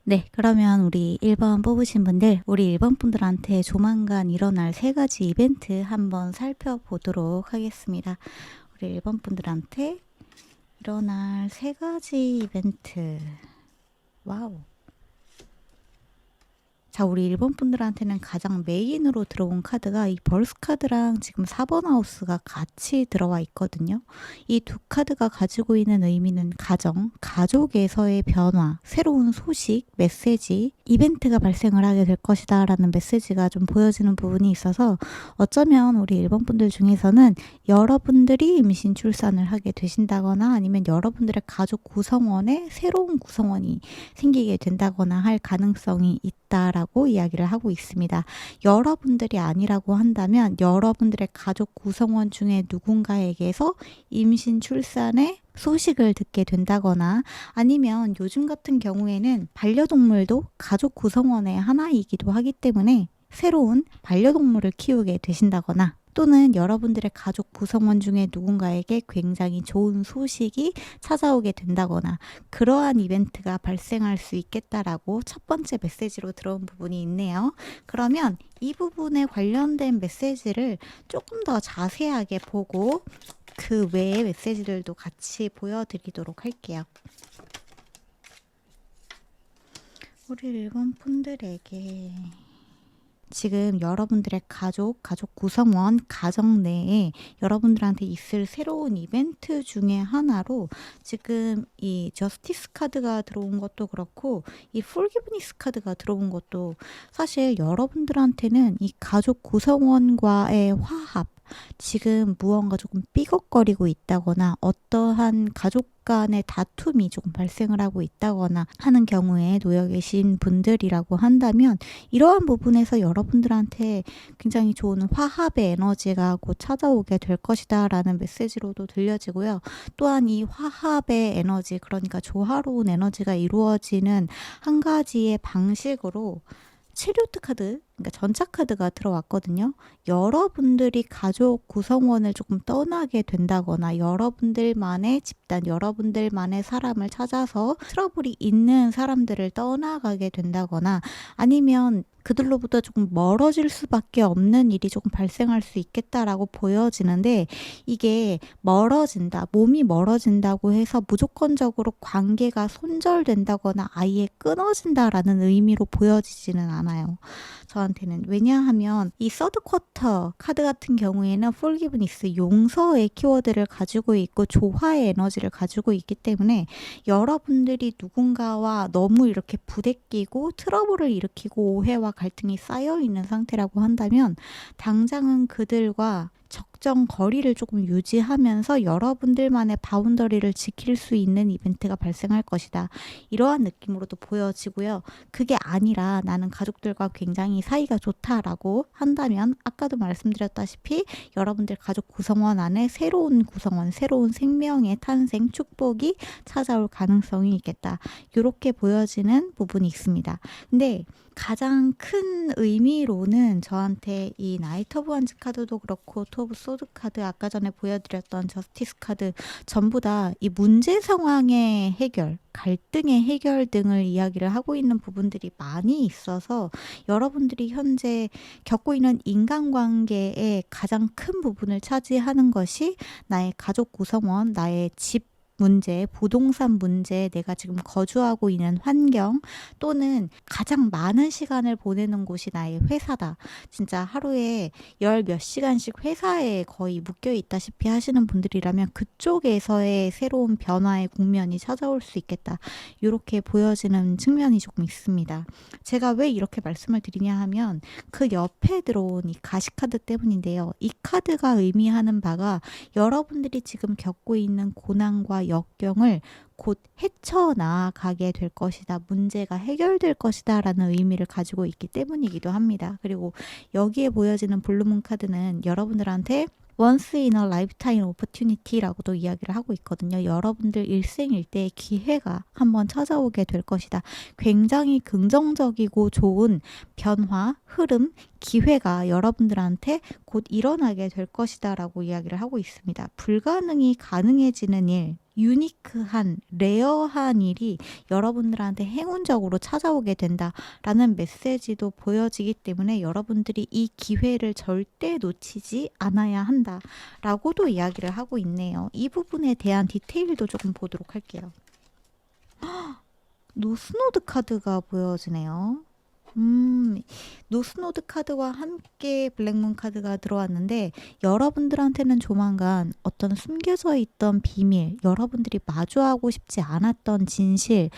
네, 그러면 우리 1번 뽑으신 분들, 우리 1번 분들한테 조만간 일어날 3가지 이벤트 한번 살펴보도록 하겠습니다. 우리 1번 분들한테 일어날 3가지 이벤트. 와우. 자, 우리 1번 분들한테는 가장 메인으로 들어온 카드가 이 벌스 카드랑 지금 4번 하우스가 같이 들어와 있거든요. 이 두 카드가 가지고 있는 의미는 가정, 가족에서의 변화, 새로운 소식, 메시지, 이벤트가 발생을 하게 될 것이다 라는 메시지가 좀 보여지는 부분이 있어서 어쩌면 우리 1번 분들 중에서는 여러분들이 임신 출산을 하게 되신다거나 아니면 여러분들의 가족 구성원에 새로운 구성원이 생기게 된다거나 할 가능성이 있다라고 이야기를 하고 있습니다. 여러분들이 아니라고 한다면 여러분들의 가족 구성원 중에 누군가에게서 임신 출산의 소식을 듣게 된다거나 아니면 요즘 같은 경우에는 반려동물도 가족 구성원의 하나이기도 하기 때문에 새로운 반려동물을 키우게 되신다거나 또는 여러분들의 가족 구성원 중에 누군가에게 굉장히 좋은 소식이 찾아오게 된다거나 그러한 이벤트가 발생할 수 있겠다라고 첫 번째 메시지로 들어온 부분이 있네요. 그러면 이 부분에 관련된 메시지를 조금 더 자세하게 보고 그 외의 메시지들도 같이 보여드리도록 할게요. 우리 일본 분들에게 지금 여러분들의 가족 구성원, 가정 내에 여러분들한테 있을 새로운 이벤트 중에 하나로 지금 이 저스티스 카드가 들어온 것도 그렇고 이 폴기브니스 카드가 들어온 것도 사실 여러분들한테는 이 가족 구성원과의 화합, 지금 무언가 조금 삐걱거리고 있다거나 어떠한 가족 간의 다툼이 조금 발생을 하고 있다거나 하는 경우에 놓여 계신 분들이라고 한다면 이러한 부분에서 여러분들한테 굉장히 좋은 화합의 에너지가 곧 찾아오게 될 것이다 라는 메시지로도 들려지고요. 또한 이 화합의 에너지, 그러니까 조화로운 에너지가 이루어지는 한 가지의 방식으로 체리오트 카드, 그러니까 전차 카드가 들어왔거든요. 여러분들이 가족 구성원을 조금 떠나게 된다거나 여러분들만의 집단, 여러분들만의 사람을 찾아서 트러블이 있는 사람들을 떠나가게 된다거나 아니면 그들로부터 조금 멀어질 수밖에 없는 일이 조금 발생할 수 있겠다라고 보여지는데 이게 멀어진다, 몸이 멀어진다고 해서 무조건적으로 관계가 손절된다거나 아예 끊어진다라는 의미로 보여지지는 않아요. 저한테는. 왜냐하면 이 서드 쿼터 카드 같은 경우에는 forgiveness, 용서의 키워드를 가지고 있고 조화의 에너지를 가지고 있기 때문에 여러분들이 누군가와 너무 이렇게 부대끼고 트러블을 일으키고 오해와 갈등이 쌓여 있는 상태라고 한다면 당장은 그들과 적정 거리를 조금 유지하면서 여러분들만의 바운더리를 지킬 수 있는 이벤트가 발생할 것이다. 이러한 느낌으로도 보여지고요. 그게 아니라 나는 가족들과 굉장히 사이가 좋다라고 한다면 아까도 말씀드렸다시피 여러분들 가족 구성원 안에 새로운 구성원, 새로운 생명의 탄생, 축복이 찾아올 가능성이 있겠다. 이렇게 보여지는 부분이 있습니다. 근데 가장 큰 의미로는 저한테 이 나이트 오브 원즈 카드도 그렇고 투 오브 소드 카드, 아까 전에 보여드렸던 저스티스 카드 전부 다 이 문제 상황의 해결, 갈등의 해결 등을 이야기를 하고 있는 부분들이 많이 있어서 여러분들이 현재 겪고 있는 인간관계의 가장 큰 부분을 차지하는 것이 나의 가족 구성원, 나의 집 문제, 부동산 문제, 내가 지금 거주하고 있는 환경 또는 가장 많은 시간을 보내는 곳이 나의 회사다. 진짜 하루에 열 몇 시간씩 회사에 거의 묶여 있다시피 하시는 분들이라면 그쪽에서의 새로운 변화의 국면이 찾아올 수 있겠다. 이렇게 보여지는 측면이 조금 있습니다. 제가 왜 이렇게 말씀을 드리냐 하면 그 옆에 들어온 이 가시카드 때문인데요. 이 카드가 의미하는 바가 여러분들이 지금 겪고 있는 고난과 역경을 곧 헤쳐나가게 될 것이다. 문제가 해결될 것이다 라는 의미를 가지고 있기 때문이기도 합니다. 그리고 여기에 보여지는 블루문 카드는 여러분들한테 once in a lifetime opportunity라고도 이야기를 하고 있거든요. 여러분들 일생일대의 기회가 한번 찾아오게 될 것이다. 굉장히 긍정적이고 좋은 변화, 흐름, 기회가 여러분들한테 곧 일어나게 될 것이다 라고 이야기를 하고 있습니다. 불가능이 가능해지는 일, 유니크한 레어한 일이 여러분들한테 행운적으로 찾아오게 된다라는 메시지도 보여지기 때문에 여러분들이 이 기회를 절대 놓치지 않아야 한다라고도 이야기를 하고 있네요. 이 부분에 대한 디테일도 조금 보도록 할게요. 노스노드 카드가 보여지네요. 노스노드 카드와 함께 블랙문 카드가 들어왔는데 여러분들한테는 조만간 어떤 숨겨져 있던 비밀, 여러분들이 마주하고 싶지 않았던 진실,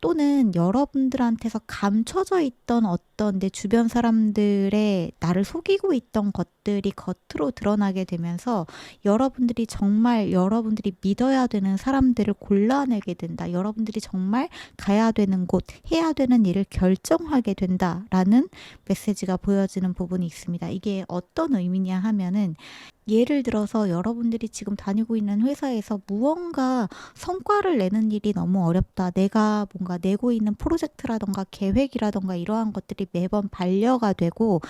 또는 여러분들한테서 감춰져 있던 어떤 내 주변 사람들의 나를 속이고 있던 것들이 겉으로 드러나게 되면서 여러분들이 정말 여러분들이 믿어야 되는 사람들을 골라내게 된다. 여러분들이 정말 가야 되는 곳, 해야 되는 일을 결정하게 된다라는 메시지가 보여지는 부분이 있습니다. 이게 어떤 의미냐 하면은 예를 들어서 여러분들이 지금 다니고 있는 회사에서 무언가 성과를 내는 일이 너무 어렵다. 내가 뭔가 내고 있는 프로젝트라던가 계획이라던가 이러한 것들이 매번 반려가 되고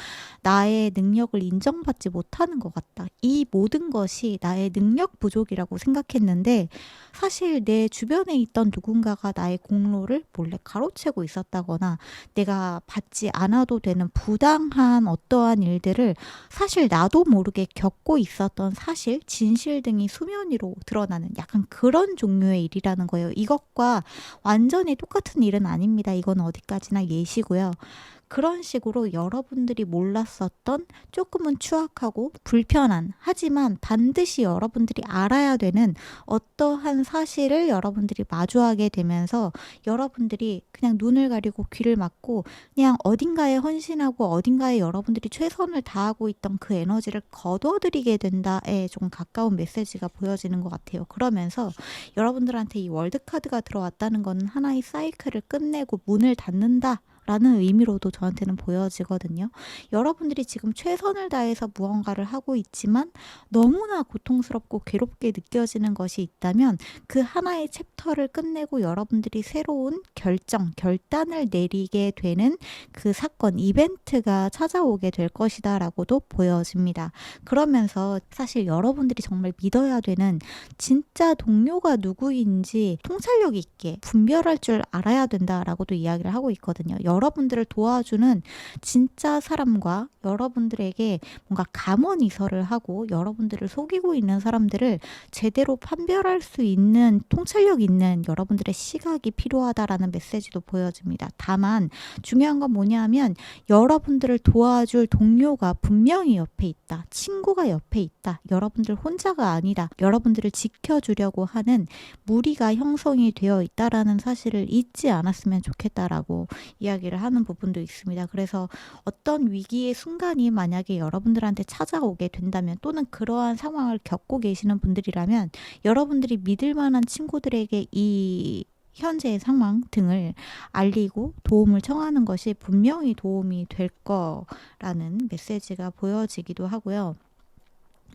나의 능력을 인정받지 못하는 것 같다. 이 모든 것이 나의 능력 부족이라고 생각했는데 사실 내 주변에 있던 누군가가 나의 공로를 몰래 가로채고 있었다거나 내가 받지 않아도 되는 부당한 어떠한 일들을 사실 나도 모르게 겪고 있었던 사실, 진실 등이 수면 위로 드러나는 약간 그런 종류의 일이라는 거예요. 이것과 완전히 똑같은 일은 아닙니다. 이건 어디까지나 예시고요. 그런 식으로 여러분들이 몰랐었던 조금은 추악하고 불편한, 하지만 반드시 여러분들이 알아야 되는 어떠한 사실을 여러분들이 마주하게 되면서 여러분들이 그냥 눈을 가리고 귀를 막고 그냥 어딘가에 헌신하고 어딘가에 여러분들이 최선을 다하고 있던 그 에너지를 거둬들이게 된다에 좀 가까운 메시지가 보여지는 것 같아요. 그러면서 여러분들한테 이 월드카드가 들어왔다는 건 하나의 사이클을 끝내고 문을 닫는다 라는 의미로도 저한테는 보여지거든요. 여러분들이 지금 최선을 다해서 무언가를 하고 있지만 너무나 고통스럽고 괴롭게 느껴지는 것이 있다면 그 하나의 챕터를 끝내고 여러분들이 새로운 결단을 내리게 되는 그 사건, 이벤트가 찾아오게 될 것이다 라고도 보여집니다. 그러면서 사실 여러분들이 정말 믿어야 되는 진짜 동료가 누구인지 통찰력 있게 분별할 줄 알아야 된다라고도 이야기를 하고 있거든요. 여러분들을 도와주는 진짜 사람과 여러분들에게 뭔가 감언이설을 하고 여러분들을 속이고 있는 사람들을 제대로 판별할 수 있는 통찰력 있는 여러분들의 시각이 필요하다라는 메시지도 보여집니다. 다만 중요한 건 뭐냐면 여러분들을 도와줄 동료가 분명히 옆에 있다. 친구가 옆에 있다. 여러분들 혼자가 아니다. 여러분들을 지켜주려고 하는 무리가 형성이 되어 있다라는 사실을 잊지 않았으면 좋겠다라고 이야기를 하는 부분도 있습니다. 그래서 어떤 위기의 순간이 만약에 여러분들한테 찾아오게 된다면 또는 그러한 상황을 겪고 계시는 분들이라면 여러분들이 믿을 만한 친구들에게 이 현재의 상황 등을 알리고 도움을 청하는 것이 분명히 도움이 될 거라는 메시지가 보여지기도 하고요.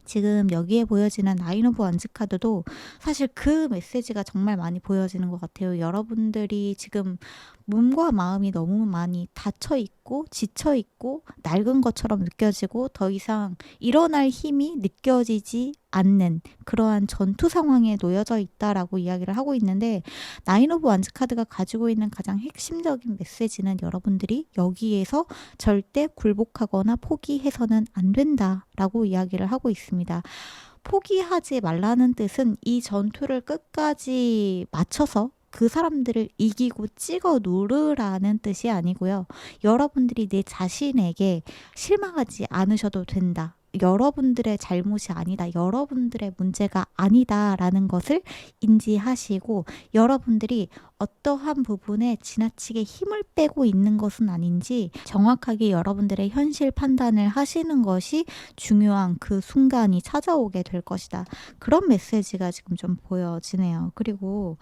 지금 여기에 보여지는 나인 오브 원즈 카드도 사실 그 메시지가 정말 많이 보여지는 것 같아요. 여러분들이 지금 몸과 마음이 너무 많이 닫혀 있고 지쳐 있고 낡은 것처럼 느껴지고 더 이상 일어날 힘이 느껴지지 않는 그러한 전투 상황에 놓여져 있다라고 이야기를 하고 있는데 나인 오브 원즈 카드가 가지고 있는 가장 핵심적인 메시지는 여러분들이 여기에서 절대 굴복하거나 포기해서는 안 된다라고 이야기를 하고 있습니다. 포기하지 말라는 뜻은 이 전투를 끝까지 마쳐서 그 사람들을 이기고 찍어 누르라는 뜻이 아니고요. 여러분들이 내 자신에게 실망하지 않으셔도 된다. 여러분들의 잘못이 아니다. 여러분들의 문제가 아니다라는 것을 인지하시고 여러분들이 어떠한 부분에 지나치게 힘을 빼고 있는 것은 아닌지 정확하게 여러분들의 현실 판단을 하시는 것이 중요한 그 순간이 찾아오게 될 것이다. 그런 메시지가 지금 좀 보여지네요. 그리고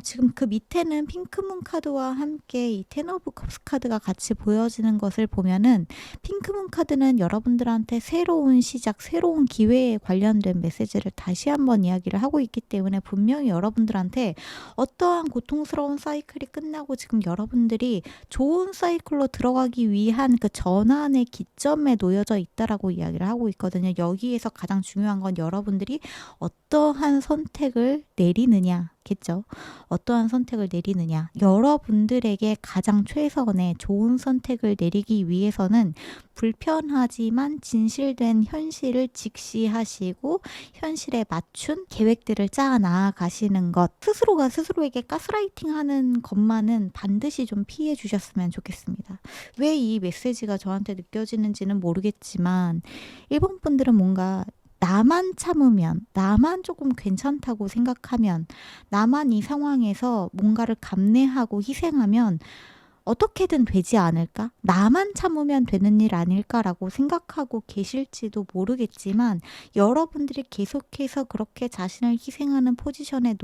지금 그 밑에는 핑크문 카드와 함께 이 텐 오브 컵스 카드가 같이 보여지는 것을 보면은 핑크문 카드는 여러분들한테 새로운 시작, 새로운 기회에 관련된 메시지를 다시 한번 이야기를 하고 있기 때문에 분명히 여러분들한테 어떠한 고통스러운 사이클이 끝나고 지금 여러분들이 좋은 사이클로 들어가기 위한 그 전환의 기점에 놓여져 있다라고 이야기를 하고 있거든요. 여기에서 가장 중요한 건 여러분들이 어떠한 선택을 내리느냐겠죠. 어떠한 선택을 내리느냐. 여러분들에게 가장 최선의 좋은 선택을 내리기 위해서는 불편하지만 진실된 현실을 직시하시고 현실에 맞춘 계획들을 짜 나아가시는 것. 스스로가 스스로에게 가스라이팅 하는 것만은 반드시 좀 피해 주셨으면 좋겠습니다. 왜 이 메시지가 저한테 느껴지는지는 모르겠지만 1번 분들은 뭔가 나만 참으면, 나만 조금 괜찮다고 생각하면, 나만 이 상황에서 뭔가를 감내하고 희생하면 어떻게든 되지 않을까? 나만 참으면 되는 일 아닐까라고 생각하고 계실지도 모르겠지만 여러분들이 계속해서 그렇게 자신을 희생하는 포지션에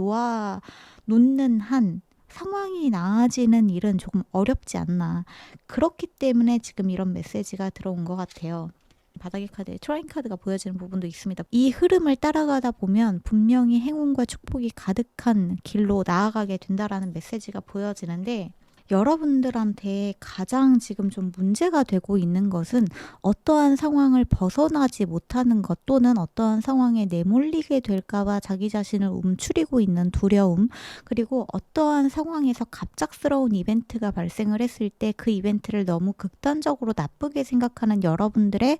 놓는 한 상황이 나아지는 일은 조금 어렵지 않나. 그렇기 때문에 지금 이런 메시지가 들어온 것 같아요. 바닥의 카드에 트라인 카드가 보여지는 부분도 있습니다. 이 흐름을 따라가다 보면 분명히 행운과 축복이 가득한 길로 나아가게 된다라는 메시지가 보여지는데 여러분들한테 가장 지금 좀 문제가 되고 있는 것은 어떠한 상황을 벗어나지 못하는 것 또는 어떠한 상황에 내몰리게 될까봐 자기 자신을 움츠리고 있는 두려움, 그리고 어떠한 상황에서 갑작스러운 이벤트가 발생을 했을 때 그 이벤트를 너무 극단적으로 나쁘게 생각하는 여러분들의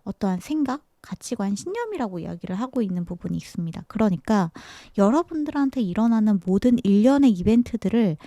어떠한 생각, 가치관, 신념이라고 이야기를 하고 있는 부분이 있습니다. 그러니까 여러분들한테 일어나는 모든 일련의 이벤트들을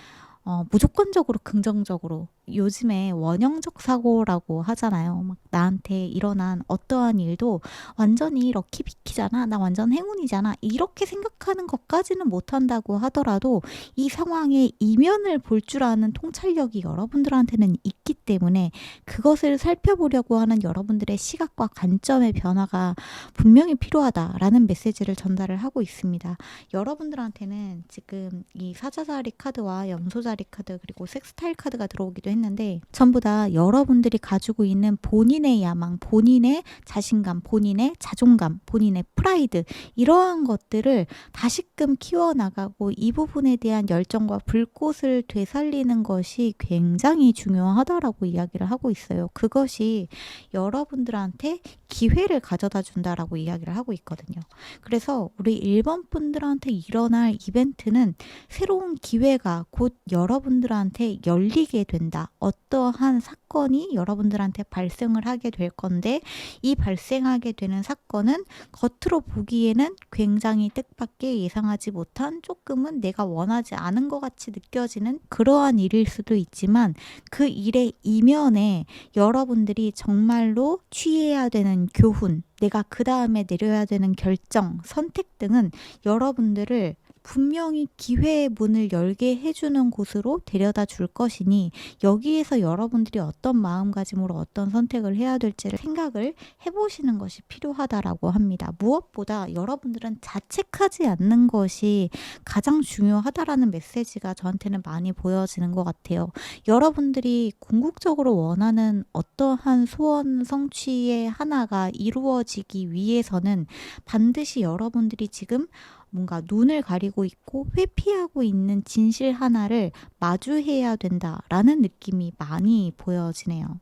무조건적으로 긍정적으로, 요즘에 원형적 사고라고 하잖아요. 막 나한테 일어난 어떠한 일도 완전히 럭키비키잖아, 나 완전 행운이잖아, 이렇게 생각하는 것까지는 못한다고 하더라도 이 상황의 이면을 볼 줄 아는 통찰력이 여러분들한테는 있기 때문에 그것을 살펴보려고 하는 여러분들의 시각과 관점의 변화가 분명히 필요하다라는 메시지를 전달을 하고 있습니다. 여러분들한테는 지금 이 사자자리 카드와 염소자리 카드 그리고 섹스타일 카드가 들어오기도 했는데 전부 다 여러분들이 가지고 있는 본인의 야망, 본인의 자신감, 본인의 자존감, 본인의 프라이드, 이러한 것들을 다시금 키워나가고 이 부분에 대한 열정과 불꽃을 되살리는 것이 굉장히 중요하다라고 이야기를 하고 있어요. 그것이 여러분들한테 기회를 가져다 준다라고 이야기를 하고 있거든요. 그래서 우리 1번 분들한테 일어날 이벤트는 새로운 기회가 곧 여러분들한테 열리게 된다. 어떠한 사건이 여러분들한테 발생을 하게 될 건데 이 발생하게 되는 사건은 겉으로 보기에는 굉장히 뜻밖의 예상하지 못한, 조금은 내가 원하지 않은 것 같이 느껴지는 그러한 일일 수도 있지만 그 일의 이면에 여러분들이 정말로 취해야 되는 교훈, 내가 그 다음에 내려야 되는 결정, 선택 등은 여러분들을 분명히 기회의 문을 열게 해주는 곳으로 데려다 줄 것이니 여기에서 여러분들이 어떤 마음가짐으로 어떤 선택을 해야 될지를 생각을 해보시는 것이 필요하다라고 합니다. 무엇보다 여러분들은 자책하지 않는 것이 가장 중요하다라는 메시지가 저한테는 많이 보여지는 것 같아요. 여러분들이 궁극적으로 원하는 어떠한 소원 성취의 하나가 이루어지기 위해서는 반드시 여러분들이 지금 뭔가 눈을 가리고 있고 회피하고 있는 진실 하나를 마주해야 된다라는 느낌이 많이 보여지네요.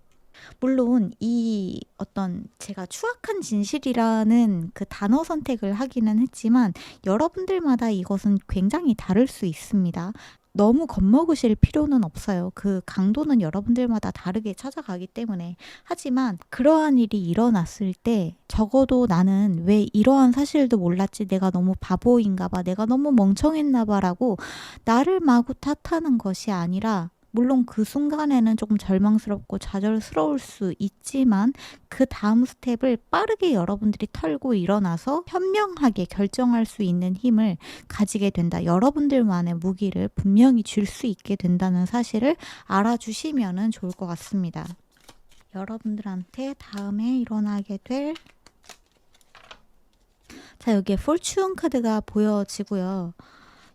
물론 이 어떤 제가 추악한 진실이라는 그 단어 선택을 하기는 했지만 여러분들마다 이것은 굉장히 다를 수 있습니다. 너무 겁먹으실 필요는 없어요. 그 강도는 여러분들마다 다르게 찾아가기 때문에. 하지만 그러한 일이 일어났을 때 적어도 나는 왜 이러한 사실도 몰랐지, 내가 너무 바보인가 봐, 내가 너무 멍청했나 봐라고 나를 마구 탓하는 것이 아니라, 물론 그 순간에는 조금 절망스럽고 좌절스러울 수 있지만 그 다음 스텝을 빠르게 여러분들이 털고 일어나서 현명하게 결정할 수 있는 힘을 가지게 된다. 여러분들만의 무기를 분명히 줄 수 있게 된다는 사실을 알아주시면 좋을 것 같습니다. 여러분들한테 다음에 일어나게 될, 자, 여기에 폴춘 카드가 보여지고요.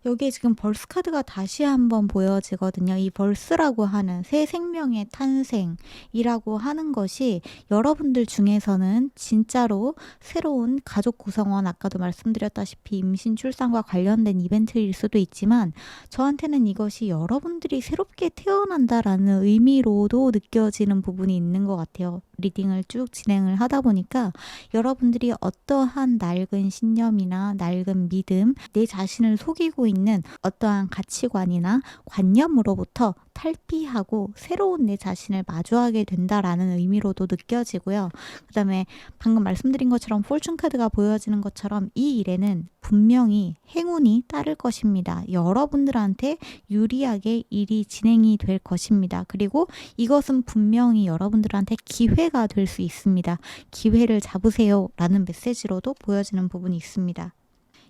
여기에 지금 벌스 카드가 다시 한번 보여지거든요. 이 벌스라고 하는 새 생명의 탄생이라고 하는 것이 여러분들 중에서는 진짜로 새로운 가족 구성원, 아까도 말씀드렸다시피 임신 출산과 관련된 이벤트일 수도 있지만 저한테는 이것이 여러분들이 새롭게 태어난다라는 의미로도 느껴지는 부분이 있는 것 같아요. 리딩을 쭉 진행을 하다 보니까 여러분들이 어떠한 낡은 신념이나 낡은 믿음, 내 자신을 속이고 있는 어떠한 가치관이나 관념으로부터 탈피하고 새로운 내 자신을 마주하게 된다라는 의미로도 느껴지고요. 그 다음에 방금 말씀드린 것처럼 포춘 카드가 보여지는 것처럼 이 일에는 분명히 행운이 따를 것입니다. 여러분들한테 유리하게 일이 진행이 될 것입니다. 그리고 이것은 분명히 여러분들한테 기회가 될 수 있습니다. 기회를 잡으세요 라는 메시지로도 보여지는 부분이 있습니다.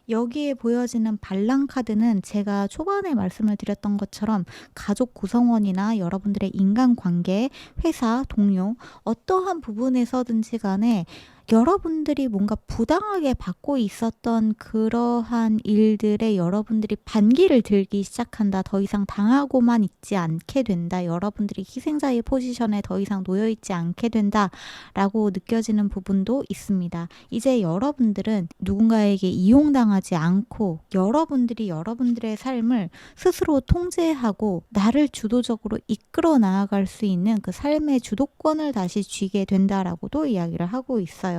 여기에 보여지는 반란 카드는 제가 초반에 말씀을 드렸던 것처럼 가족 구성원이나 여러분들의 인간관계, 회사, 동료 어떠한 부분에서든지 간에 여러분들이 뭔가 부당하게 받고 있었던 그러한 일들에 여러분들이 반기를 들기 시작한다. 더 이상 당하고만 있지 않게 된다. 여러분들이 희생자의 포지션에 더 이상 놓여 있지 않게 된다. 라고 느껴지는 부분도 있습니다. 이제 여러분들은 누군가에게 이용당하지 않고 여러분들이 여러분들의 삶을 스스로 통제하고 나를 주도적으로 이끌어 나아갈 수 있는 그 삶의 주도권을 다시 쥐게 된다라고도 이야기를 하고 있어요.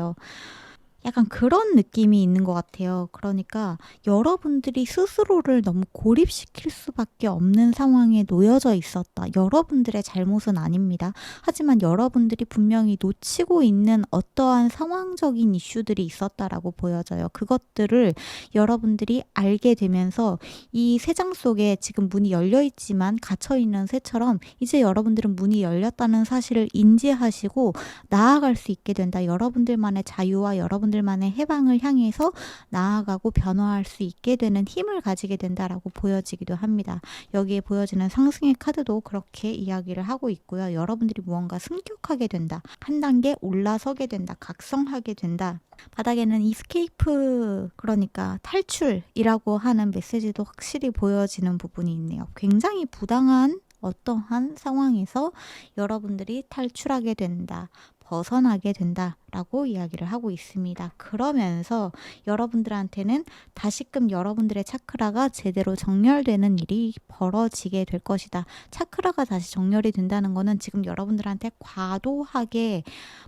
약간 그런 느낌이 있는 것 같아요. 그러니까 여러분들이 스스로를 너무 고립시킬 수밖에 없는 상황에 놓여져 있었다. 여러분들의 잘못은 아닙니다. 하지만 여러분들이 분명히 놓치고 있는 어떠한 상황적인 이슈들이 있었다라고 보여져요. 그것들을 여러분들이 알게 되면서 이 새장 속에 지금 문이 열려 있지만 갇혀 있는 새처럼 이제 여러분들은 문이 열렸다는 사실을 인지하시고 나아갈 수 있게 된다. 여러분들만의 자유와 여러분들만의 해방을 향해서 나아가고 변화할 수 있게 되는 힘을 가지게 된다라고 보여지기도 합니다. 여기에 보여지는 상승의 카드도 그렇게 이야기를 하고 있고요. 여러분들이 무언가 승격하게 된다. 한 단계 올라서게 된다. 각성하게 된다. 바닥에는 이스케이프, 그러니까 탈출이라고 하는 메시지도 확실히 보여지는 부분이 있네요. 굉장히 부당한 어떠한 상황에서 여러분들이 탈출하게 된다. 벗어나게 된다라고 이야기를 하고 있습니다. 그러면서 여러분들한테는 다시금 여러분들의 차크라가 제대로 정렬되는 일이 벌어지게 될 것이다. 차크라가 다시 정렬이 된다는 거는 지금 여러분들한테 과도하게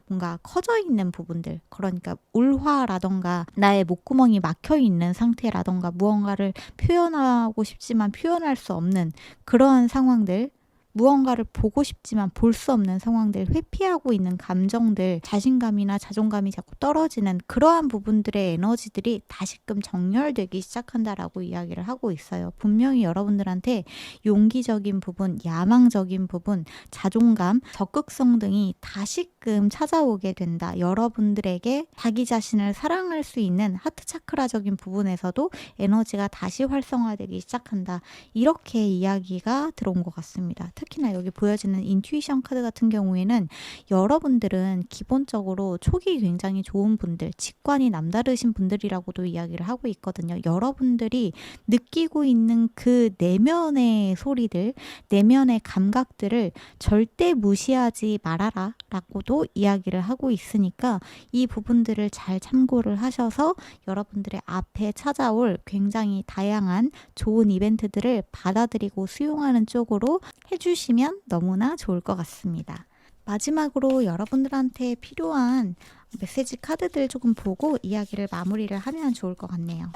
뭔가 커져 있는 부분들, 그러니까 울화라던가 나의 목구멍이 막혀 있는 상태라던가 무언가를 표현하고 싶지만 표현할 수 없는 그러한 상황들, 무언가를 보고 싶지만 볼 수 없는 상황들, 회피하고 있는 감정들, 자신감이나 자존감이 자꾸 떨어지는 그러한 부분들의 에너지들이 다시금 정렬되기 시작한다라고 이야기를 하고 있어요. 분명히 여러분들한테 용기적인 부분, 야망적인 부분, 자존감, 적극성 등이 다시금 찾아오게 된다. 여러분들에게 자기 자신을 사랑할 수 있는 하트 차크라적인 부분에서도 에너지가 다시 활성화되기 시작한다. 이렇게 이야기가 들어온 것 같습니다. 특히나 여기 보여지는 인투이션 카드 같은 경우에는 여러분들은 기본적으로 촉이 굉장히 좋은 분들, 직관이 남다르신 분들이라고도 이야기를 하고 있거든요. 여러분들이 느끼고 있는 그 내면의 소리들, 내면의 감각들을 절대 무시하지 말아라 라고도 이야기를 하고 있으니까 이 부분들을 잘 참고를 하셔서 여러분들의 앞에 찾아올 굉장히 다양한 좋은 이벤트들을 받아들이고 수용하는 쪽으로 해주시면 너무나 좋을 것 같습니다. 마지막으로 여러분들한테 필요한 메시지 카드들 조금 보고 이야기를 마무리를 하면 좋을 것 같네요.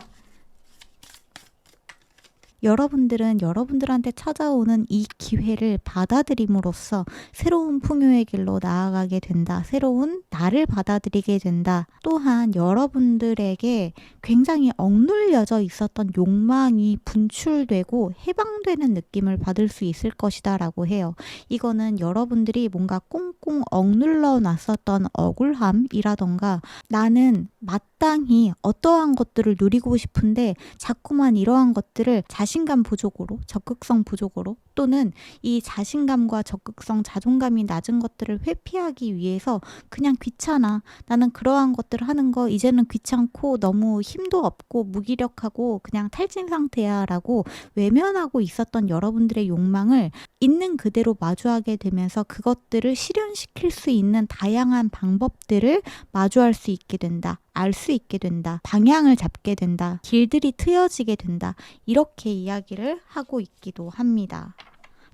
여러분들은 여러분들한테 찾아오는 이 기회를 받아들임으로써 새로운 풍요의 길로 나아가게 된다. 새로운 나를 받아들이게 된다. 또한 여러분들에게 굉장히 억눌려져 있었던 욕망이 분출되고 해방되는 느낌을 받을 수 있을 것이다 라고 해요. 이거는 여러분들이 뭔가 꽁꽁 억눌러 놨었던 억울함이라던가 나는 마땅히 어떠한 것들을 누리고 싶은데 자꾸만 이러한 것들을 자신의 자신감 부족으로, 적극성 부족으로, 또는 이 자신감과 적극성, 자존감이 낮은 것들을 회피하기 위해서 그냥 귀찮아, 나는 그러한 것들을 하는 거 이제는 귀찮고 너무 힘도 없고 무기력하고 그냥 탈진 상태야 라고 외면하고 있었던 여러분들의 욕망을 있는 그대로 마주하게 되면서 그것들을 실현시킬 수 있는 다양한 방법들을 마주할 수 있게 된다. 알 수 있게 된다. 방향을 잡게 된다. 길들이 트여지게 된다. 이렇게 이야기를 하고 있기도 합니다.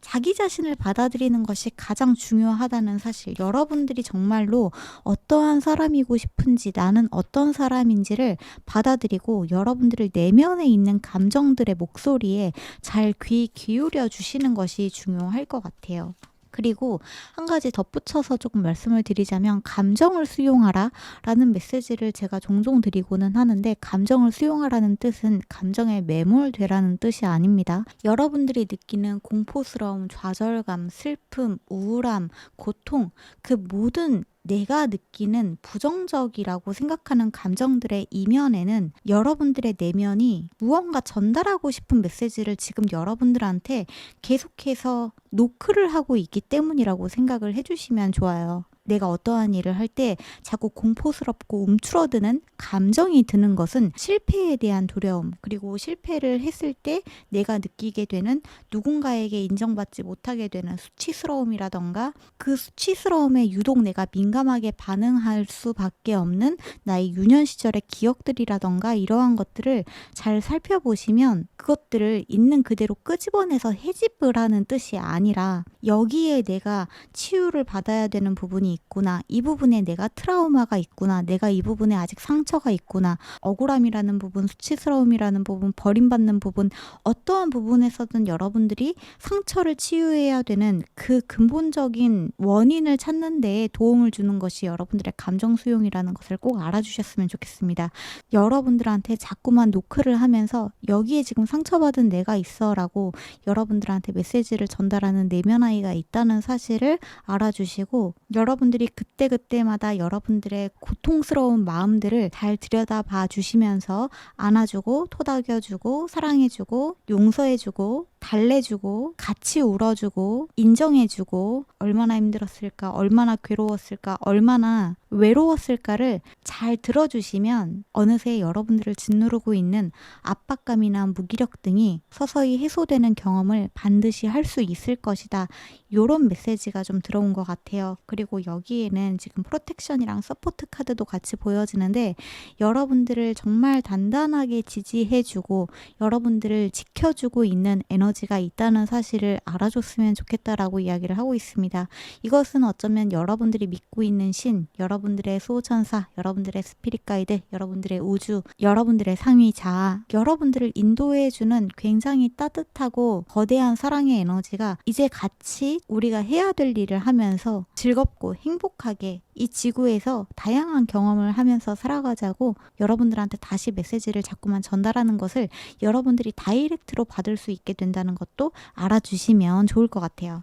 자기 자신을 받아들이는 것이 가장 중요하다는 사실, 여러분들이 정말로 어떠한 사람이고 싶은지, 나는 어떤 사람인지를 받아들이고 여러분들의 내면에 있는 감정들의 목소리에 잘 귀 기울여 주시는 것이 중요할 것 같아요. 그리고 한 가지 덧붙여서 조금 말씀을 드리자면, 감정을 수용하라 라는 메시지를 제가 종종 드리고는 하는데, 감정을 수용하라는 뜻은 감정에 매몰되라는 뜻이 아닙니다. 여러분들이 느끼는 공포스러움, 좌절감, 슬픔, 우울함, 고통, 그 모든 내가 느끼는 부정적이라고 생각하는 감정들의 이면에는 여러분들의 내면이 무언가 전달하고 싶은 메시지를 지금 여러분들한테 계속해서 노크를 하고 있기 때문이라고 생각을 해주시면 좋아요. 내가 어떠한 일을 할 때 자꾸 공포스럽고 움츠러드는 감정이 드는 것은 실패에 대한 두려움, 그리고 실패를 했을 때 내가 느끼게 되는 누군가에게 인정받지 못하게 되는 수치스러움이라던가, 그 수치스러움에 유독 내가 민감하게 반응할 수밖에 없는 나의 유년 시절의 기억들이라던가, 이러한 것들을 잘 살펴보시면 그것들을 있는 그대로 끄집어내서 해집을 하는 뜻이 아니라, 여기에 내가 치유를 받아야 되는 부분이 있구나, 이 부분에 내가 트라우마가 있구나, 내가 이 부분에 아직 상처가 있구나, 억울함이라는 부분, 수치스러움이라는 부분, 버림받는 부분, 어떠한 부분에서든 여러분들이 상처를 치유해야 되는 그 근본적인 원인을 찾는 데에 도움을 주는 것이 여러분들의 감정 수용이라는 것을 꼭 알아주셨으면 좋겠습니다. 여러분들한테 자꾸만 노크를 하면서 여기에 지금 상처받은 내가 있어 라고 여러분들한테 메시지를 전달하는 내면 아이가 있다는 사실을 알아주시고, 여러분들이 그때그때마다 여러분들의 고통스러운 마음들을 잘 들여다봐 주시면서 안아주고 토닥여주고 사랑해주고 용서해주고 달래주고 같이 울어주고 인정해주고, 얼마나 힘들었을까, 얼마나 괴로웠을까, 얼마나 외로웠을까를 잘 들어주시면 어느새 여러분들을 짓누르고 있는 압박감이나 무기력 등이 서서히 해소되는 경험을 반드시 할 수 있을 것이다. 요런 메시지가 좀 들어온 것 같아요. 그리고 여기에는 지금 프로텍션이랑 서포트 카드도 같이 보여지는데, 여러분들을 정말 단단하게 지지해주고 여러분들을 지켜주고 있는 에너지가 있다는 사실을 알아줬으면 좋겠다라고 이야기를 하고 있습니다. 이것은 어쩌면 여러분들이 믿고 있는 신, 여러분들의 수호천사, 여러분들의 스피릿 가이드, 여러분들의 우주, 여러분들의 상위 자아, 여러분들을 인도해주는 굉장히 따뜻하고 거대한 사랑의 에너지가 이제 같이 우리가 해야 될 일을 하면서 즐겁고 행복하게 이 지구에서 다양한 경험을 하면서 살아가자고 여러분들한테 다시 메시지를 자꾸만 전달하는 것을 여러분들이 다이렉트로 받을 수 있게 된다는 것도 알아주시면 좋을 것 같아요.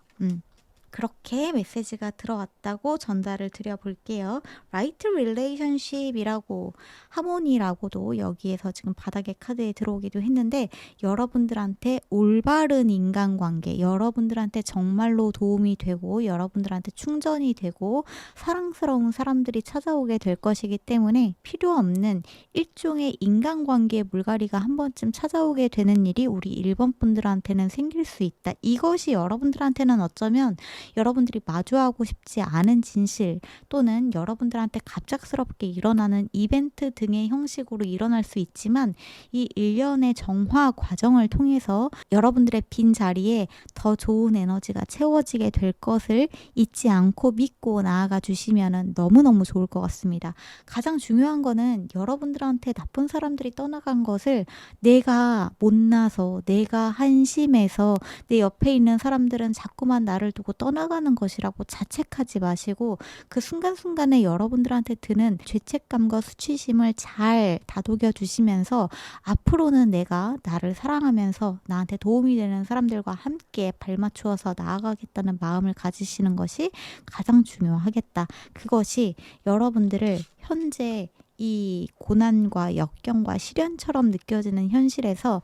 그렇게 메시지가 들어왔다고 전달을 드려볼게요. Right Relationship이라고, 하모니라고도 여기에서 지금 바닥의 카드에 들어오기도 했는데, 여러분들한테 올바른 인간관계, 여러분들한테 정말로 도움이 되고 여러분들한테 충전이 되고 사랑스러운 사람들이 찾아오게 될 것이기 때문에 필요 없는 일종의 인간관계의 물갈이가 한 번쯤 찾아오게 되는 일이 우리 1번 분들한테는 생길 수 있다. 이것이 여러분들한테는 어쩌면 여러분들이 마주하고 싶지 않은 진실, 또는 여러분들한테 갑작스럽게 일어나는 이벤트 등의 형식으로 일어날 수 있지만, 이 일련의 정화 과정을 통해서 여러분들의 빈 자리에 더 좋은 에너지가 채워지게 될 것을 잊지 않고 믿고 나아가 주시면 너무너무 좋을 것 같습니다. 가장 중요한 거는 여러분들한테 나쁜 사람들이 떠나간 것을 내가 못나서, 내가 한심해서, 내 옆에 있는 사람들은 자꾸만 나를 두고 떠나가는 것이라고 자책하지 마시고, 그 순간순간에 여러분들한테 드는 죄책감과 수치심을 잘 다독여 주시면서, 앞으로는 내가 나를 사랑하면서 나한테 도움이 되는 사람들과 함께 발맞추어서 나아가겠다는 마음을 가지시는 것이 가장 중요하겠다. 그것이 여러분들을 현재 이 고난과 역경과 시련처럼 느껴지는 현실에서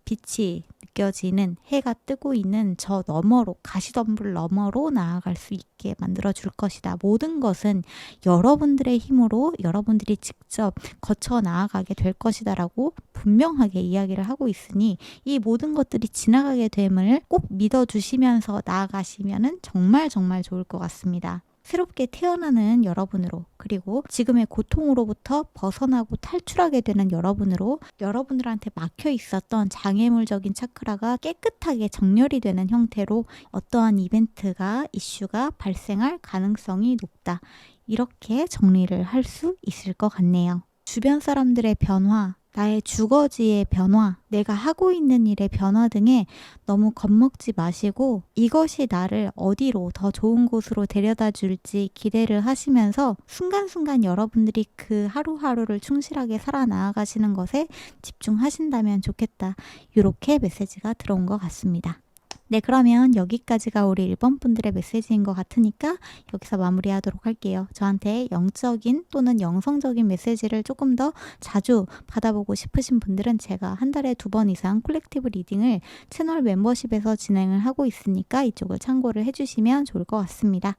빛이 느껴지는 해가 뜨고 있는 저 너머로, 가시덤불 너머로 나아갈 수 있게 만들어줄 것이다. 모든 것은 여러분들의 힘으로 여러분들이 직접 거쳐 나아가게 될 것이다 라고 분명하게 이야기를 하고 있으니 이 모든 것들이 지나가게 됨을 꼭 믿어주시면서 나아가시면 정말 정말 좋을 것 같습니다. 새롭게 태어나는 여러분으로, 그리고 지금의 고통으로부터 벗어나고 탈출하게 되는 여러분으로, 여러분들한테 막혀 있었던 장애물적인 차크라가 깨끗하게 정렬이 되는 형태로 어떠한 이벤트가, 이슈가 발생할 가능성이 높다. 이렇게 정리를 할 수 있을 것 같네요. 주변 사람들의 변화, 나의 주거지의 변화, 내가 하고 있는 일의 변화 등에 너무 겁먹지 마시고 이것이 나를 어디로 더 좋은 곳으로 데려다 줄지 기대를 하시면서 순간순간 여러분들이 그 하루하루를 충실하게 살아나가시는 것에 집중하신다면 좋겠다. 이렇게 메시지가 들어온 것 같습니다. 네, 그러면 여기까지가 우리 1번 분들의 메시지인 것 같으니까 여기서 마무리하도록 할게요. 저한테 영적인 또는 영성적인 메시지를 조금 더 자주 받아보고 싶으신 분들은 제가 한 달에 2번 이상 콜렉티브 리딩을 채널 멤버십에서 진행을 하고 있으니까 이쪽을 참고를 해주시면 좋을 것 같습니다.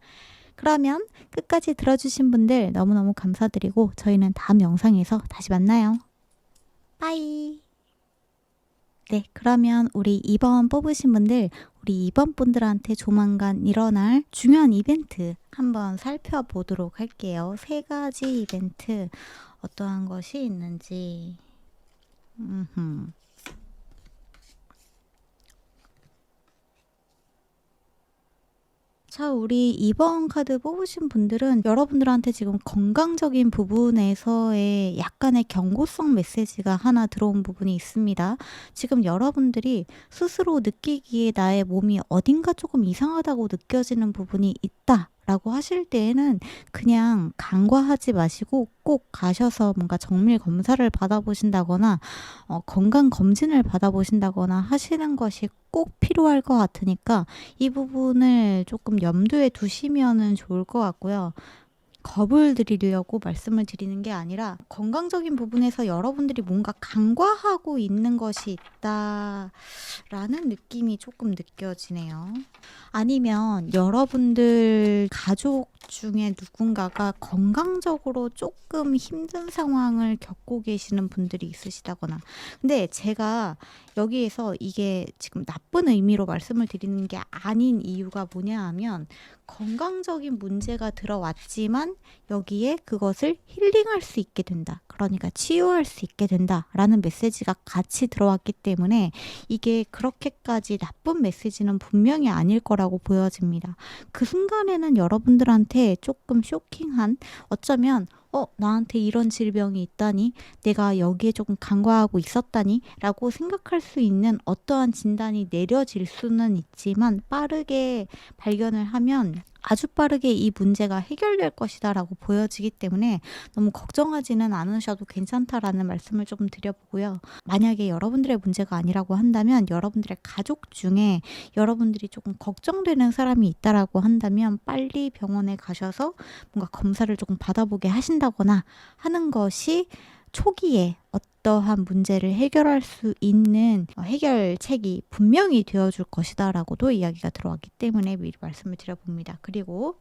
그러면 끝까지 들어주신 분들 너무너무 감사드리고 저희는 다음 영상에서 다시 만나요. 빠이. 네, 그러면 우리 2번 뽑으신 분들, 우리 2번 분들한테 조만간 일어날 중요한 이벤트 한번 살펴보도록 할게요. 3가지 이벤트 어떠한 것이 있는지. 자, 우리 2번 카드 뽑으신 분들은 여러분들한테 지금 건강적인 부분에서의 약간의 경고성 메시지가 하나 들어온 부분이 있습니다. 지금 여러분들이 스스로 느끼기에 나의 몸이 어딘가 조금 이상하다고 느껴지는 부분이 있다 라고 하실 때에는 그냥 간과하지 마시고 꼭 가셔서 뭔가 정밀 검사를 받아보신다거나 건강검진을 받아보신다거나 하시는 것이 꼭 필요할 것 같으니까 이 부분을 조금 염두에 두시면 좋을 것 같고요. 겁을 드리려고 말씀을 드리는 게 아니라 건강적인 부분에서 여러분들이 뭔가 간과하고 있는 것이 있다라는 느낌이 조금 느껴지네요. 아니면 여러분들 가족 중에 누군가가 건강적으로 조금 힘든 상황을 겪고 계시는 분들이 있으시다거나, 근데 제가 여기에서 이게 지금 나쁜 의미로 말씀을 드리는 게 아닌 이유가 뭐냐 하면 건강적인 문제가 들어왔지만 여기에 그것을 힐링할 수 있게 된다. 그러니까 치유할 수 있게 된다라는 메시지가 같이 들어왔기 때문에 이게 그렇게까지 나쁜 메시지는 분명히 아닐 거라고 보여집니다. 그 순간에는 여러분들한테 조금 쇼킹한, 어쩌면 나한테 이런 질병이 있다니, 내가 여기에 조금 간과하고 있었다니 라고 생각할 수 있는 어떠한 진단이 내려질 수는 있지만 빠르게 발견을 하면 아주 빠르게 이 문제가 해결될 것이다 라고 보여지기 때문에 너무 걱정하지는 않으셔도 괜찮다라는 말씀을 조금 드려보고요. 만약에 여러분들의 문제가 아니라고 한다면 여러분들의 가족 중에 여러분들이 조금 걱정되는 사람이 있다라고 한다면 빨리 병원에 가셔서 뭔가 검사를 조금 받아보게 하신다거나 하는 것이 초기에 어떠한 문제를 해결할 수 있는 해결책이 분명히 되어줄 것이다 라고도 이야기가 들어왔기 때문에 미리 말씀을 드려봅니다. 그리고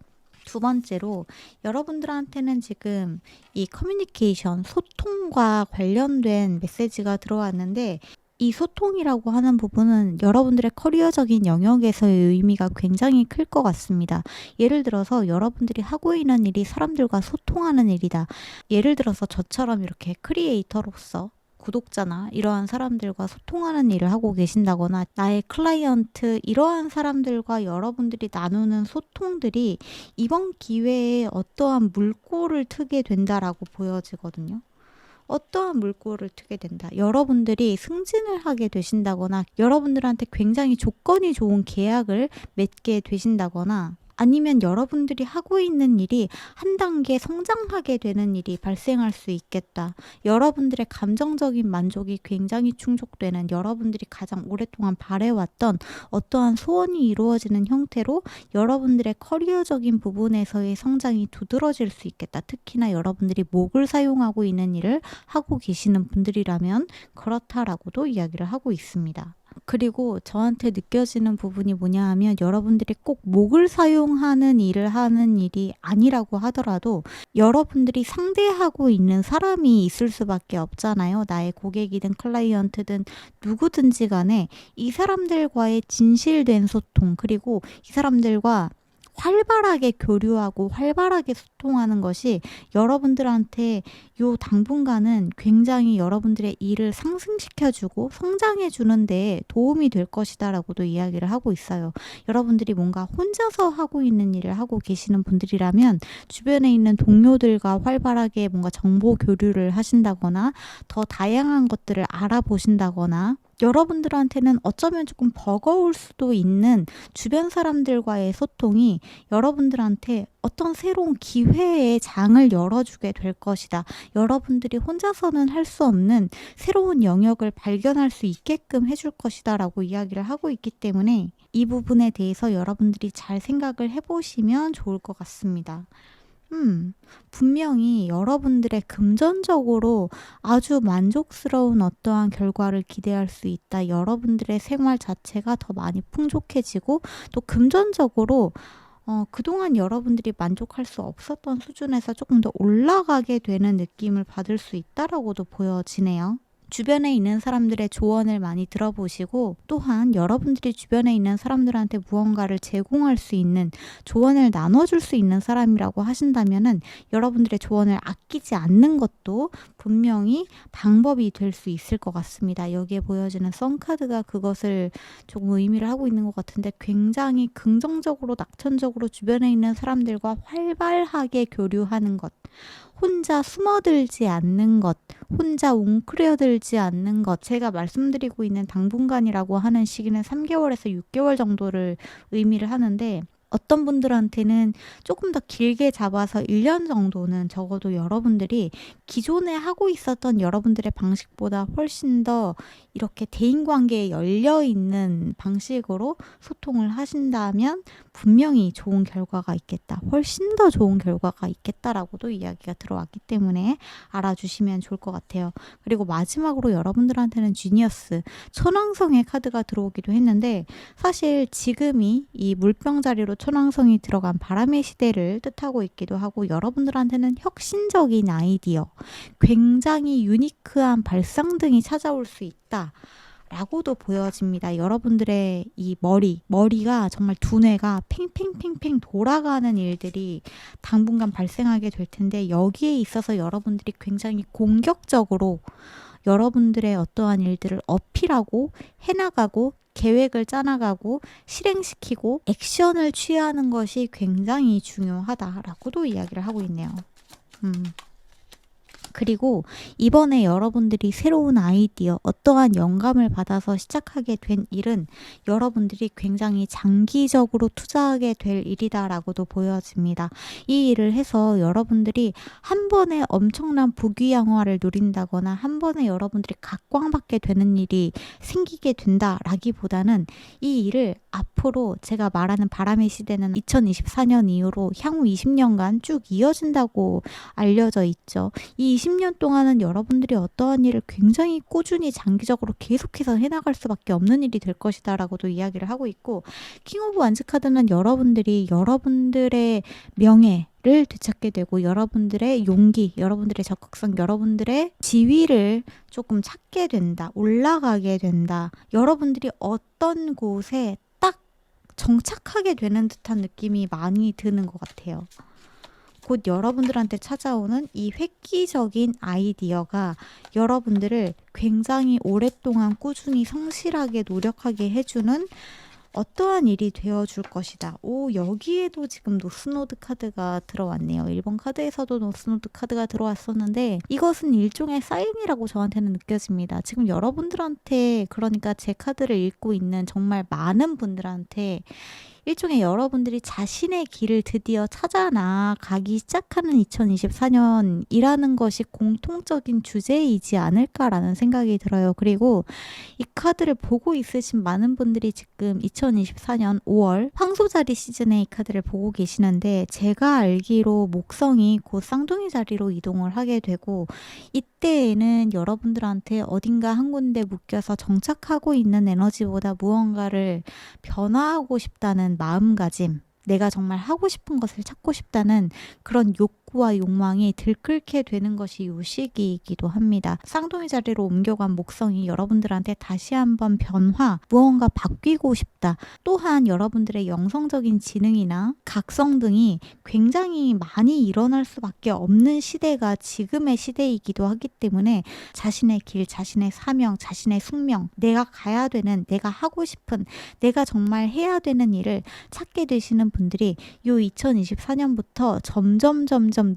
2번째로 여러분들한테는 지금 이 커뮤니케이션, 소통과 관련된 메시지가 들어왔는데 이 소통이라고 하는 부분은 여러분들의 커리어적인 영역에서의 의미가 굉장히 클 것 같습니다. 예를 들어서 여러분들이 하고 있는 일이 사람들과 소통하는 일이다. 예를 들어서 저처럼 이렇게 크리에이터로서 구독자나 이러한 사람들과 소통하는 일을 하고 계신다거나 나의 클라이언트, 이러한 사람들과 여러분들이 나누는 소통들이 이번 기회에 어떠한 물꼬를 트게 된다라고 보여지거든요. 어떠한 물꼬를 트게 된다. 여러분들이 승진을 하게 되신다거나 여러분들한테 굉장히 조건이 좋은 계약을 맺게 되신다거나 아니면 여러분들이 하고 있는 일이 한 단계 성장하게 되는 일이 발생할 수 있겠다. 여러분들의 감정적인 만족이 굉장히 충족되는, 여러분들이 가장 오랫동안 바래왔던 어떠한 소원이 이루어지는 형태로 여러분들의 커리어적인 부분에서의 성장이 두드러질 수 있겠다. 특히나 여러분들이 목을 사용하고 있는 일을 하고 계시는 분들이라면 그렇다라고도 이야기를 하고 있습니다. 그리고 저한테 느껴지는 부분이 뭐냐 하면 여러분들이 꼭 목을 사용하는 일을 하는 일이 아니라고 하더라도 여러분들이 상대하고 있는 사람이 있을 수밖에 없잖아요. 나의 고객이든 클라이언트든 누구든지 간에 이 사람들과의 진실된 소통, 그리고 이 사람들과 활발하게 교류하고 활발하게 소통하는 것이 여러분들한테 요 당분간은 굉장히 여러분들의 일을 상승시켜주고 성장해주는 데 도움이 될 것이다라고도 이야기를 하고 있어요. 여러분들이 뭔가 혼자서 하고 있는 일을 하고 계시는 분들이라면 주변에 있는 동료들과 활발하게 뭔가 정보 교류를 하신다거나 더 다양한 것들을 알아보신다거나 여러분들한테는 어쩌면 조금 버거울 수도 있는 주변 사람들과의 소통이 여러분들한테 어떤 새로운 기회의 장을 열어주게 될 것이다. 여러분들이 혼자서는 할 수 없는 새로운 영역을 발견할 수 있게끔 해줄 것이다 라고 이야기를 하고 있기 때문에 이 부분에 대해서 여러분들이 잘 생각을 해보시면 좋을 것 같습니다. 분명히 여러분들의 금전적으로 아주 만족스러운 어떠한 결과를 기대할 수 있다. 여러분들의 생활 자체가 더 많이 풍족해지고 또 금전적으로 그동안 여러분들이 만족할 수 없었던 수준에서 조금 더 올라가게 되는 느낌을 받을 수 있다라고도 보여지네요. 주변에 있는 사람들의 조언을 많이 들어보시고 또한 여러분들이 주변에 있는 사람들한테 무언가를 제공할 수 있는 조언을 나눠줄 수 있는 사람이라고 하신다면은 여러분들의 조언을 아끼지 않는 것도 분명히 방법이 될 수 있을 것 같습니다. 여기에 보여지는 선카드가 그것을 조금 의미를 하고 있는 것 같은데 굉장히 긍정적으로 낙천적으로 주변에 있는 사람들과 활발하게 교류하는 것, 혼자 숨어들지 않는 것, 혼자 웅크려들지 않는 것. 제가 말씀드리고 있는 당분간이라고 하는 시기는 3개월에서 6개월 정도를 의미를 하는데 어떤 분들한테는 조금 더 길게 잡아서 1년 정도는 적어도 여러분들이 기존에 하고 있었던 여러분들의 방식보다 훨씬 더 이렇게 대인관계에 열려있는 방식으로 소통을 하신다면 분명히 좋은 결과가 있겠다. 훨씬 더 좋은 결과가 있겠다라고도 이야기가 들어왔기 때문에 알아주시면 좋을 것 같아요. 그리고 마지막으로 여러분들한테는 지니어스, 천왕성의 카드가 들어오기도 했는데 사실 지금이 이 물병 자리로 천왕성이 들어간 바람의 시대를 뜻하고 있기도 하고 여러분들한테는 혁신적인 아이디어, 굉장히 유니크한 발상 등이 찾아올 수 있다. 라고도 보여집니다. 여러분들의 이 머리가 정말 두뇌가 팽팽팽팽 돌아가는 일들이 당분간 발생하게 될 텐데 여기에 있어서 여러분들이 굉장히 공격적으로 여러분들의 어떠한 일들을 어필하고 해나가고 계획을 짜나가고 실행시키고 액션을 취하는 것이 굉장히 중요하다라고도 이야기를 하고 있네요. 그리고 이번에 여러분들이 새로운 아이디어, 어떠한 영감을 받아서 시작하게 된 일은 여러분들이 굉장히 장기적으로 투자하게 될 일이다라고도 보여집니다. 이 일을 해서 여러분들이 한 번에 엄청난 부귀영화를 누린다거나 한 번에 여러분들이 각광받게 되는 일이 생기게 된다라기보다는 이 일을 앞으로 제가 말하는 바람의 시대는 2024년 이후로 향후 20년간 쭉 이어진다고 알려져 있죠. 이 20년 동안은 여러분들이 어떠한 일을 굉장히 꾸준히 장기적으로 계속해서 해나갈 수밖에 없는 일이 될 것이다 라고도 이야기를 하고 있고 킹 오브 완즈 카드는 여러분들이 여러분들의 명예를 되찾게 되고 여러분들의 용기, 여러분들의 적극성, 여러분들의 지위를 조금 찾게 된다, 올라가게 된다. 여러분들이 어떤 곳에 딱 정착하게 되는 듯한 느낌이 많이 드는 것 같아요. 곧 여러분들한테 찾아오는 이 획기적인 아이디어가 여러분들을 굉장히 오랫동안 꾸준히 성실하게 노력하게 해주는 어떠한 일이 되어줄 것이다. 오, 여기에도 지금 노스노드 카드가 들어왔네요. 1번 카드에서도 노스노드 카드가 들어왔었는데 이것은 일종의 사인이라고 저한테는 느껴집니다. 지금 여러분들한테, 그러니까 제 카드를 읽고 있는 정말 많은 분들한테 일종의 여러분들이 자신의 길을 드디어 찾아 나가기 시작하는 2024년이라는 것이 공통적인 주제이지 않을까라는 생각이 들어요. 그리고 이 카드를 보고 있으신 많은 분들이 지금 2024년 5월 황소자리 시즌에 이 카드를 보고 계시는데, 제가 알기로 목성이 곧 쌍둥이 자리로 이동을 하게 되고, 이때에는 여러분들한테 어딘가 한 군데 묶여서 정착하고 있는 에너지보다 무언가를 변화하고 싶다는 마음가짐, 내가 정말 하고 싶은 것을 찾고 싶다는 그런 욕구와 욕망이 들끓게 되는 것이 요 시기이기도 합니다. 쌍둥이 자리로 옮겨간 목성이 여러분들한테 다시 한번 변화, 무언가 바뀌고 싶다. 또한 여러분들의 영성적인 지능이나 각성 등이 굉장히 많이 일어날 수밖에 없는 시대가 지금의 시대이기도 하기 때문에 자신의 길, 자신의 사명, 자신의 숙명, 내가 가야 되는, 내가 하고 싶은, 내가 정말 해야 되는 일을 찾게 되시는 분들이 요 2024년부터 점점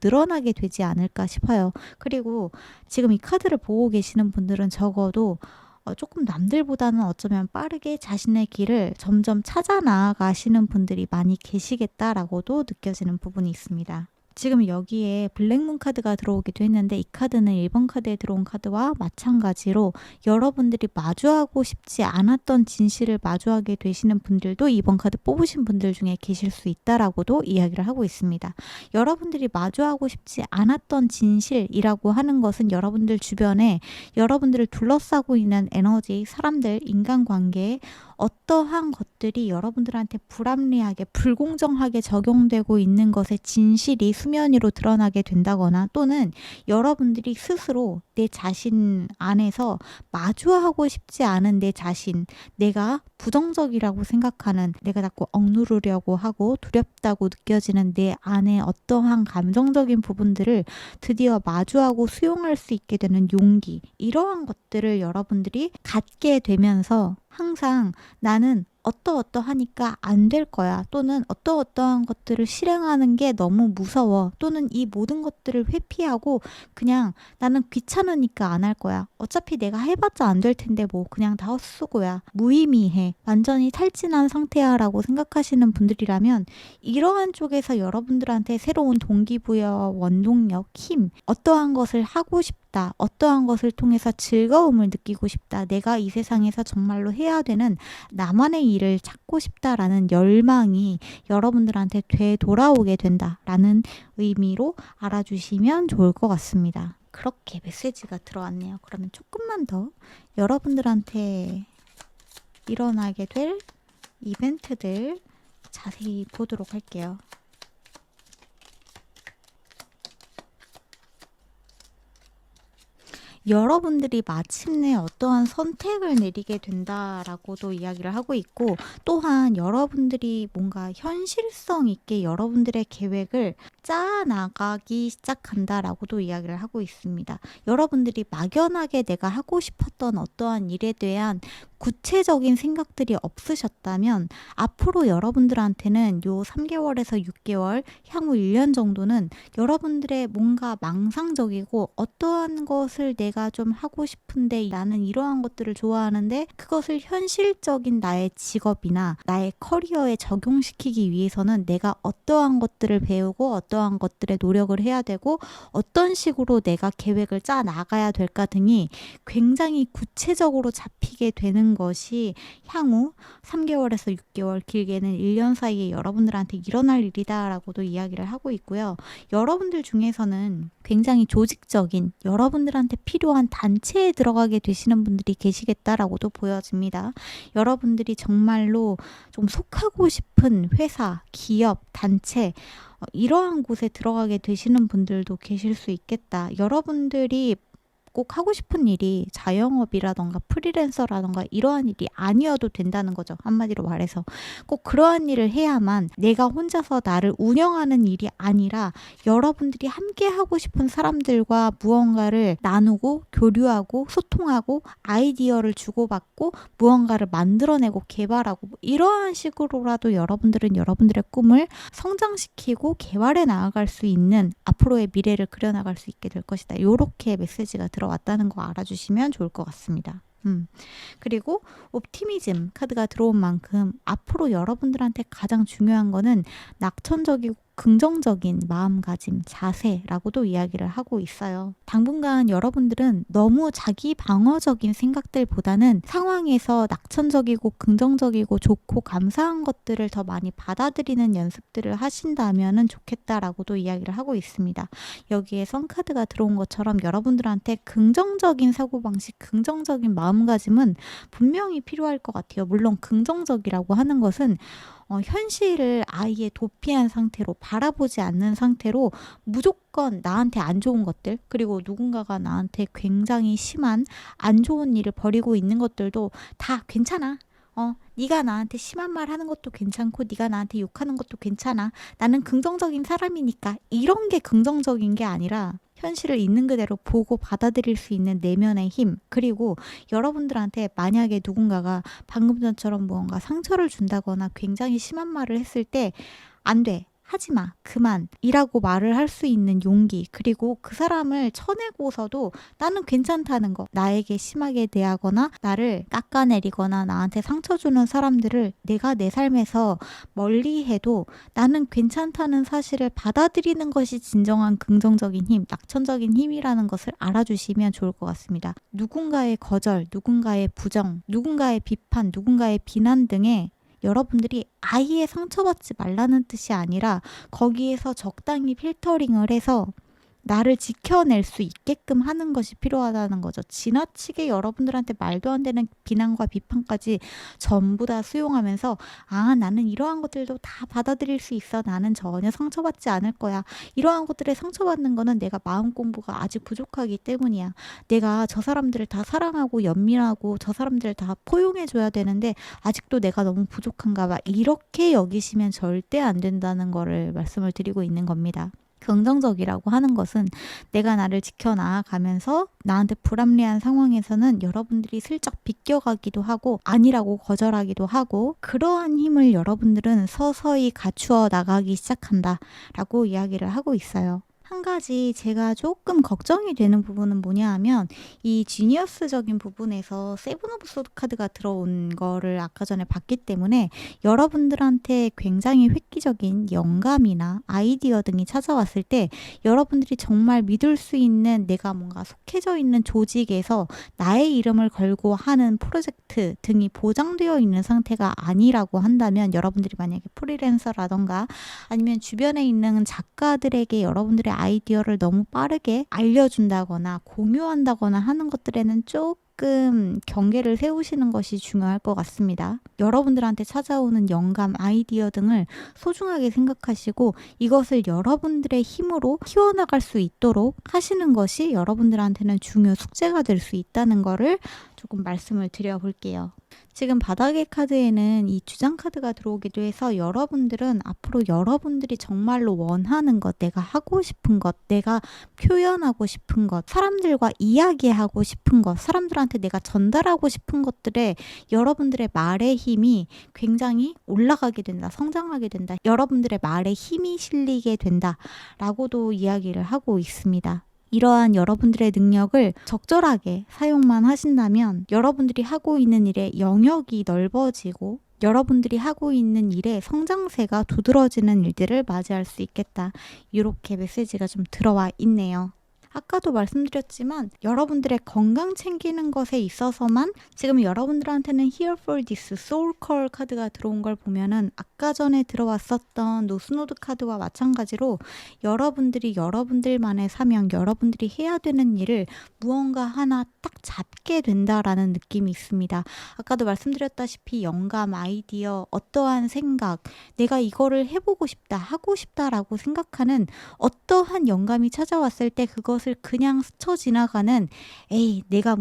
늘어나게 되지 않을까 싶어요. 그리고 지금 이 카드를 보고 계시는 분들은 적어도 조금 남들보다는 어쩌면 빠르게 자신의 길을 점점 찾아 나아가시는 분들이 많이 계시겠다라고도 느껴지는 부분이 있습니다. 지금 여기에 블랙문 카드가 들어오기도 했는데, 이 카드는 1번 카드에 들어온 카드와 마찬가지로 여러분들이 마주하고 싶지 않았던 진실을 마주하게 되시는 분들도 이번 카드 뽑으신 분들 중에 계실 수 있다라고도 이야기를 하고 있습니다. 여러분들이 마주하고 싶지 않았던 진실이라고 하는 것은 여러분들 주변에 여러분들을 둘러싸고 있는 에너지, 사람들, 인간관계에 어떠한 것들이 여러분들한테 불합리하게, 불공정하게 적용되고 있는 것의 진실이 수면 위로 드러나게 된다거나, 또는 여러분들이 스스로 내 자신 안에서 마주하고 싶지 않은 내 자신, 내가 부정적이라고 생각하는, 내가 자꾸 억누르려고 하고 두렵다고 느껴지는 내 안에 어떠한 감정적인 부분들을 드디어 마주하고 수용할 수 있게 되는 용기, 이러한 것들을 여러분들이 갖게 되면서 항상 나는 어떠하니까 안 될 거야, 또는 어떠한 것들을 실행하는 게 너무 무서워, 또는 이 모든 것들을 회피하고 그냥 나는 귀찮으니까 안 할 거야, 어차피 내가 해봤자 안 될 텐데 뭐 그냥 다 헛수고야, 무의미해, 완전히 탈진한 상태야 라고 생각하시는 분들이라면, 이러한 쪽에서 여러분들한테 새로운 동기부여, 원동력, 힘, 어떠한 것을 하고 싶다, 어떠한 것을 통해서 즐거움을 느끼고 싶다, 내가 이 세상에서 정말로 해야 되는 나만의 일을 찾고 싶다라는 열망이 여러분들한테 되돌아오게 된다라는 의미로 알아주시면 좋을 것 같습니다. 그렇게 메시지가 들어왔네요. 그러면 조금만 더 여러분들한테 일어나게 될 이벤트들 자세히 보도록 할게요. 여러분들이 마침내 어떠한 선택을 내리게 된다라고도 이야기를 하고 있고, 또한 여러분들이 뭔가 현실성 있게 여러분들의 계획을 짜나가기 시작한다라고도 이야기를 하고 있습니다. 여러분들이 막연하게 내가 하고 싶었던 어떠한 일에 대한 구체적인 생각들이 없으셨다면, 앞으로 여러분들한테는 요 3개월에서 6개월, 향후 1년 정도는 여러분들의 뭔가 망상적이고 어떠한 것을 내가 좀 하고 싶은데, 나는 이러한 것들을 좋아하는데 그것을 현실적인 나의 직업이나 나의 커리어에 적용시키기 위해서는 내가 어떠한 것들을 배우고 어떠한 것들에 노력을 해야 되고 어떤 식으로 내가 계획을 짜 나가야 될까 등이 굉장히 구체적으로 잡히게 되는 것이 향후 3개월에서 6개월, 길게는 1년 사이에 여러분들한테 일어날 일이다라고도 이야기를 하고 있고요. 여러분들 중에서는 굉장히 조직적인, 여러분들한테 필요한 단체에 들어가게 되시는 분들이 계시겠다라고도 보여집니다. 여러분들이 정말로 좀 속하고 싶은 회사, 기업, 단체, 이러한 곳에 들어가게 되시는 분들도 계실 수 있겠다. 여러분들이 꼭 하고 싶은 일이 자영업이라던가 프리랜서라던가 이러한 일이 아니어도 된다는 거죠. 한마디로 말해서 꼭 그러한 일을 해야만, 내가 혼자서 나를 운영하는 일이 아니라 여러분들이 함께 하고 싶은 사람들과 무언가를 나누고 교류하고 소통하고 아이디어를 주고받고 무언가를 만들어내고 개발하고, 이러한 식으로라도 여러분들은 여러분들의 꿈을 성장시키고 개발해 나아갈 수 있는, 앞으로의 미래를 그려나갈 수 있게 될 것이다. 이렇게 메시지가 들어왔다는 거 알아주시면 좋을 것 같습니다. 그리고 옵티미즘 카드가 들어온 만큼 앞으로 여러분들한테 가장 중요한 거는 낙천적이고 긍정적인 마음가짐, 자세라고도 이야기를 하고 있어요. 당분간 여러분들은 너무 자기 방어적인 생각들보다는 상황에서 낙천적이고 긍정적이고 좋고 감사한 것들을 더 많이 받아들이는 연습들을 하신다면 좋겠다라고도 이야기를 하고 있습니다. 여기에 선카드가 들어온 것처럼 여러분들한테 긍정적인 사고방식, 긍정적인 마음가짐은 분명히 필요할 것 같아요. 물론 긍정적이라고 하는 것은 현실을 아예 도피한 상태로 바라보지 않는 상태로 무조건 나한테 안 좋은 것들, 그리고 누군가가 나한테 굉장히 심한 안 좋은 일을 벌이고 있는 것들도 다 괜찮아. 네가 나한테 심한 말 하는 것도 괜찮고 네가 나한테 욕하는 것도 괜찮아. 나는 긍정적인 사람이니까. 이런 게 긍정적인 게 아니라 현실을 있는 그대로 보고 받아들일 수 있는 내면의 힘, 그리고 여러분들한테 만약에 누군가가 방금 전처럼 무언가 상처를 준다거나 굉장히 심한 말을 했을 때 안 돼, 하지마, 그만 이라고 말을 할 수 있는 용기, 그리고 그 사람을 쳐내고서도 나는 괜찮다는 거, 나에게 심하게 대하거나 나를 깎아내리거나 나한테 상처 주는 사람들을 내가 내 삶에서 멀리해도 나는 괜찮다는 사실을 받아들이는 것이 진정한 긍정적인 힘, 낙천적인 힘이라는 것을 알아주시면 좋을 것 같습니다. 누군가의 거절, 누군가의 부정, 누군가의 비판, 누군가의 비난 등에 여러분들이 아예 상처받지 말라는 뜻이 아니라 거기에서 적당히 필터링을 해서 나를 지켜낼 수 있게끔 하는 것이 필요하다는 거죠. 지나치게 여러분들한테 말도 안 되는 비난과 비판까지 전부 다 수용하면서 나는 이러한 것들도 다 받아들일 수 있어. 나는 전혀 상처받지 않을 거야. 이러한 것들에 상처받는 거는 내가 마음 공부가 아직 부족하기 때문이야. 내가 저 사람들을 다 사랑하고 연민하고 저 사람들을 다 포용해줘야 되는데 아직도 내가 너무 부족한가 봐. 이렇게 여기시면 절대 안 된다는 거를 말씀을 드리고 있는 겁니다. 긍정적이라고 하는 것은 내가 나를 지켜나가면서 나한테 불합리한 상황에서는 여러분들이 슬쩍 비껴가기도 하고 아니라고 거절하기도 하고, 그러한 힘을 여러분들은 서서히 갖추어 나가기 시작한다 라고 이야기를 하고 있어요. 한 가지 제가 조금 걱정이 되는 부분은 뭐냐 하면 이 지니어스적인 부분에서 세븐 오브 소드 카드가 들어온 거를 아까 전에 봤기 때문에 여러분들한테 굉장히 획기적인 영감이나 아이디어 등이 찾아왔을 때 여러분들이 정말 믿을 수 있는 내가 뭔가 속해져 있는 조직에서 나의 이름을 걸고 하는 프로젝트 등이 보장되어 있는 상태가 아니라고 한다면, 여러분들이 만약에 프리랜서라던가 아니면 주변에 있는 작가들에게 여러분들의 아이디어를 너무 빠르게 알려준다거나 공유한다거나 하는 것들에는 조금 경계를 세우시는 것이 중요할 것 같습니다. 여러분들한테 찾아오는 영감, 아이디어 등을 소중하게 생각하시고 이것을 여러분들의 힘으로 키워나갈 수 있도록 하시는 것이 여러분들한테는 중요 숙제가 될 수 있다는 거를 조금 말씀을 드려볼게요. 지금 바닥의 카드에는 이 주장 카드가 들어오기도 해서 여러분들은 앞으로 여러분들이 정말로 원하는 것, 내가 하고 싶은 것, 내가 표현하고 싶은 것, 사람들과 이야기하고 싶은 것, 사람들한테 내가 전달하고 싶은 것들에 여러분들의 말의 힘이 굉장히 올라가게 된다, 성장하게 된다, 여러분들의 말에 힘이 실리게 된다 라고도 이야기를 하고 있습니다. 이러한 여러분들의 능력을 적절하게 사용만 하신다면 여러분들이 하고 있는 일의 영역이 넓어지고 여러분들이 하고 있는 일의 성장세가 두드러지는 일들을 맞이할 수 있겠다. 이렇게 메시지가 좀 들어와 있네요. 아까도 말씀드렸지만 여러분들의 건강 챙기는 것에 있어서만 지금 여러분들한테는 Here for this Soul Call 카드가 들어온 걸 보면은 아까 전에 들어왔었던 노스노드 카드와 마찬가지로 여러분들이 여러분들만의 사명, 여러분들이 해야 되는 일을 무언가 하나 딱 잡게 된다라는 느낌이 있습니다. 아까도 말씀드렸다시피 영감, 아이디어, 어떠한 생각, 내가 이거를 해보고 싶다, 하고 싶다라고 생각하는 어떠한 영감이 찾아왔을 때 그것을 그냥 스쳐 지나가는 내가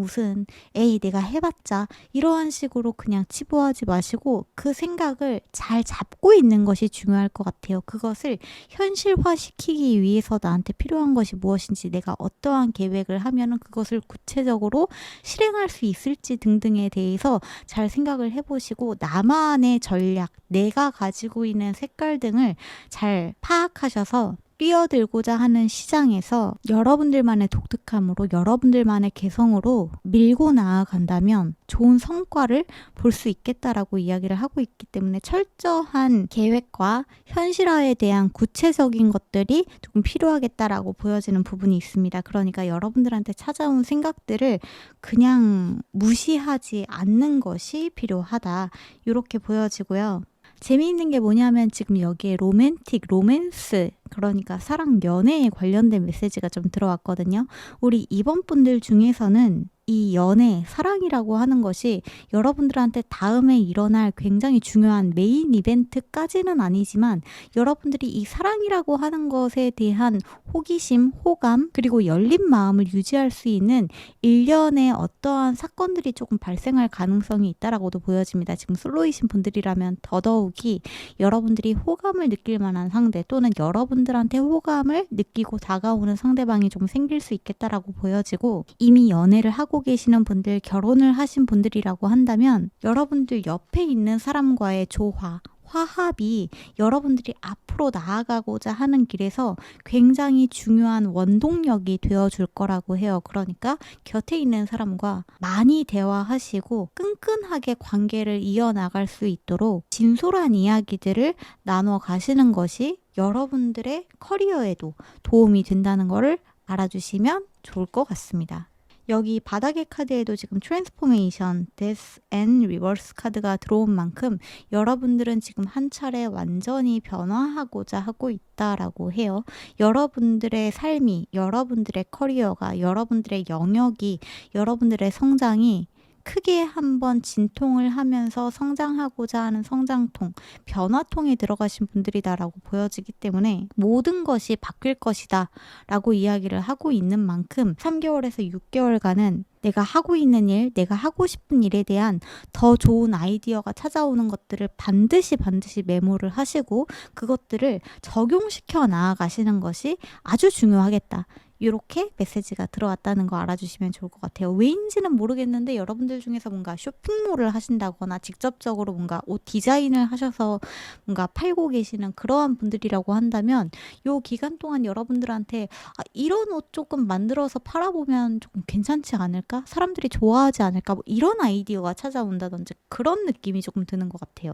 내가 해봤자 이러한 식으로 그냥 치부하지 마시고 그 생각을 잘 잡고 있는 것이 중요할 것 같아요. 그것을 현실화시키기 위해서 나한테 필요한 것이 무엇인지, 내가 어떠한 계획을 하면은 그것을 구체적으로 실행할 수 있을지 등등에 대해서 잘 생각을 해보시고 나만의 전략, 내가 가지고 있는 색깔 등을 잘 파악하셔서 뛰어들고자 하는 시장에서 여러분들만의 독특함으로 여러분들만의 개성으로 밀고 나아간다면 좋은 성과를 볼 수 있겠다라고 이야기를 하고 있기 때문에 철저한 계획과 현실화에 대한 구체적인 것들이 조금 필요하겠다라고 보여지는 부분이 있습니다. 그러니까 여러분들한테 찾아온 생각들을 그냥 무시하지 않는 것이 필요하다. 이렇게 보여지고요. 재미있는 게 뭐냐면 지금 여기에 로맨스, 그러니까 사랑, 연애에 관련된 메시지가 좀 들어왔거든요. 우리 2번 분들 중에서는 이 연애, 사랑이라고 하는 것이 여러분들한테 다음에 일어날 굉장히 중요한 메인 이벤트까지는 아니지만 여러분들이 이 사랑이라고 하는 것에 대한 호기심, 호감, 그리고 열린 마음을 유지할 수 있는 일련의 어떠한 사건들이 조금 발생할 가능성이 있다라고도 보여집니다. 지금 솔로이신 분들이라면 더더욱이 여러분들이 호감을 느낄 만한 상대 또는 여러분들한테 호감을 느끼고 다가오는 상대방이 좀 생길 수 있겠다라고 보여지고, 이미 연애를 하고 계시는 분들, 결혼을 하신 분들이라고 한다면 여러분들 옆에 있는 사람과의 조화, 화합이 여러분들이 앞으로 나아가고자 하는 길에서 굉장히 중요한 원동력이 되어줄 거라고 해요. 그러니까 곁에 있는 사람과 많이 대화하시고 끈끈하게 관계를 이어나갈 수 있도록 진솔한 이야기들을 나눠 가시는 것이 여러분들의 커리어에도 도움이 된다는 것을 알아주시면 좋을 것 같습니다. 여기 바닥의 카드에도 지금 트랜스포메이션, 데스 앤 리버스 카드가 들어온 만큼 여러분들은 지금 한 차례 완전히 변화하고자 하고 있다라고 해요. 여러분들의 삶이, 여러분들의 커리어가, 여러분들의 영역이, 여러분들의 성장이 크게 한번 진통을 하면서 성장하고자 하는 성장통, 변화통에 들어가신 분들이다라고 보여지기 때문에 모든 것이 바뀔 것이다 라고 이야기를 하고 있는 만큼 3개월에서 6개월간은 내가 하고 있는 일, 내가 하고 싶은 일에 대한 더 좋은 아이디어가 찾아오는 것들을 반드시 메모를 하시고 그것들을 적용시켜 나아가시는 것이 아주 중요하겠다. 이렇게 메시지가 들어왔다는 거 알아주시면 좋을 것 같아요. 왜인지는 모르겠는데 여러분들 중에서 뭔가 쇼핑몰을 하신다거나 직접적으로 뭔가 옷 디자인을 하셔서 뭔가 팔고 계시는 그러한 분들이라고 한다면 요 기간 동안 여러분들한테 이런 옷 조금 만들어서 팔아보면 조금 괜찮지 않을까? 사람들이 좋아하지 않을까? 뭐 이런 아이디어가 찾아온다든지 그런 느낌이 조금 드는 것 같아요.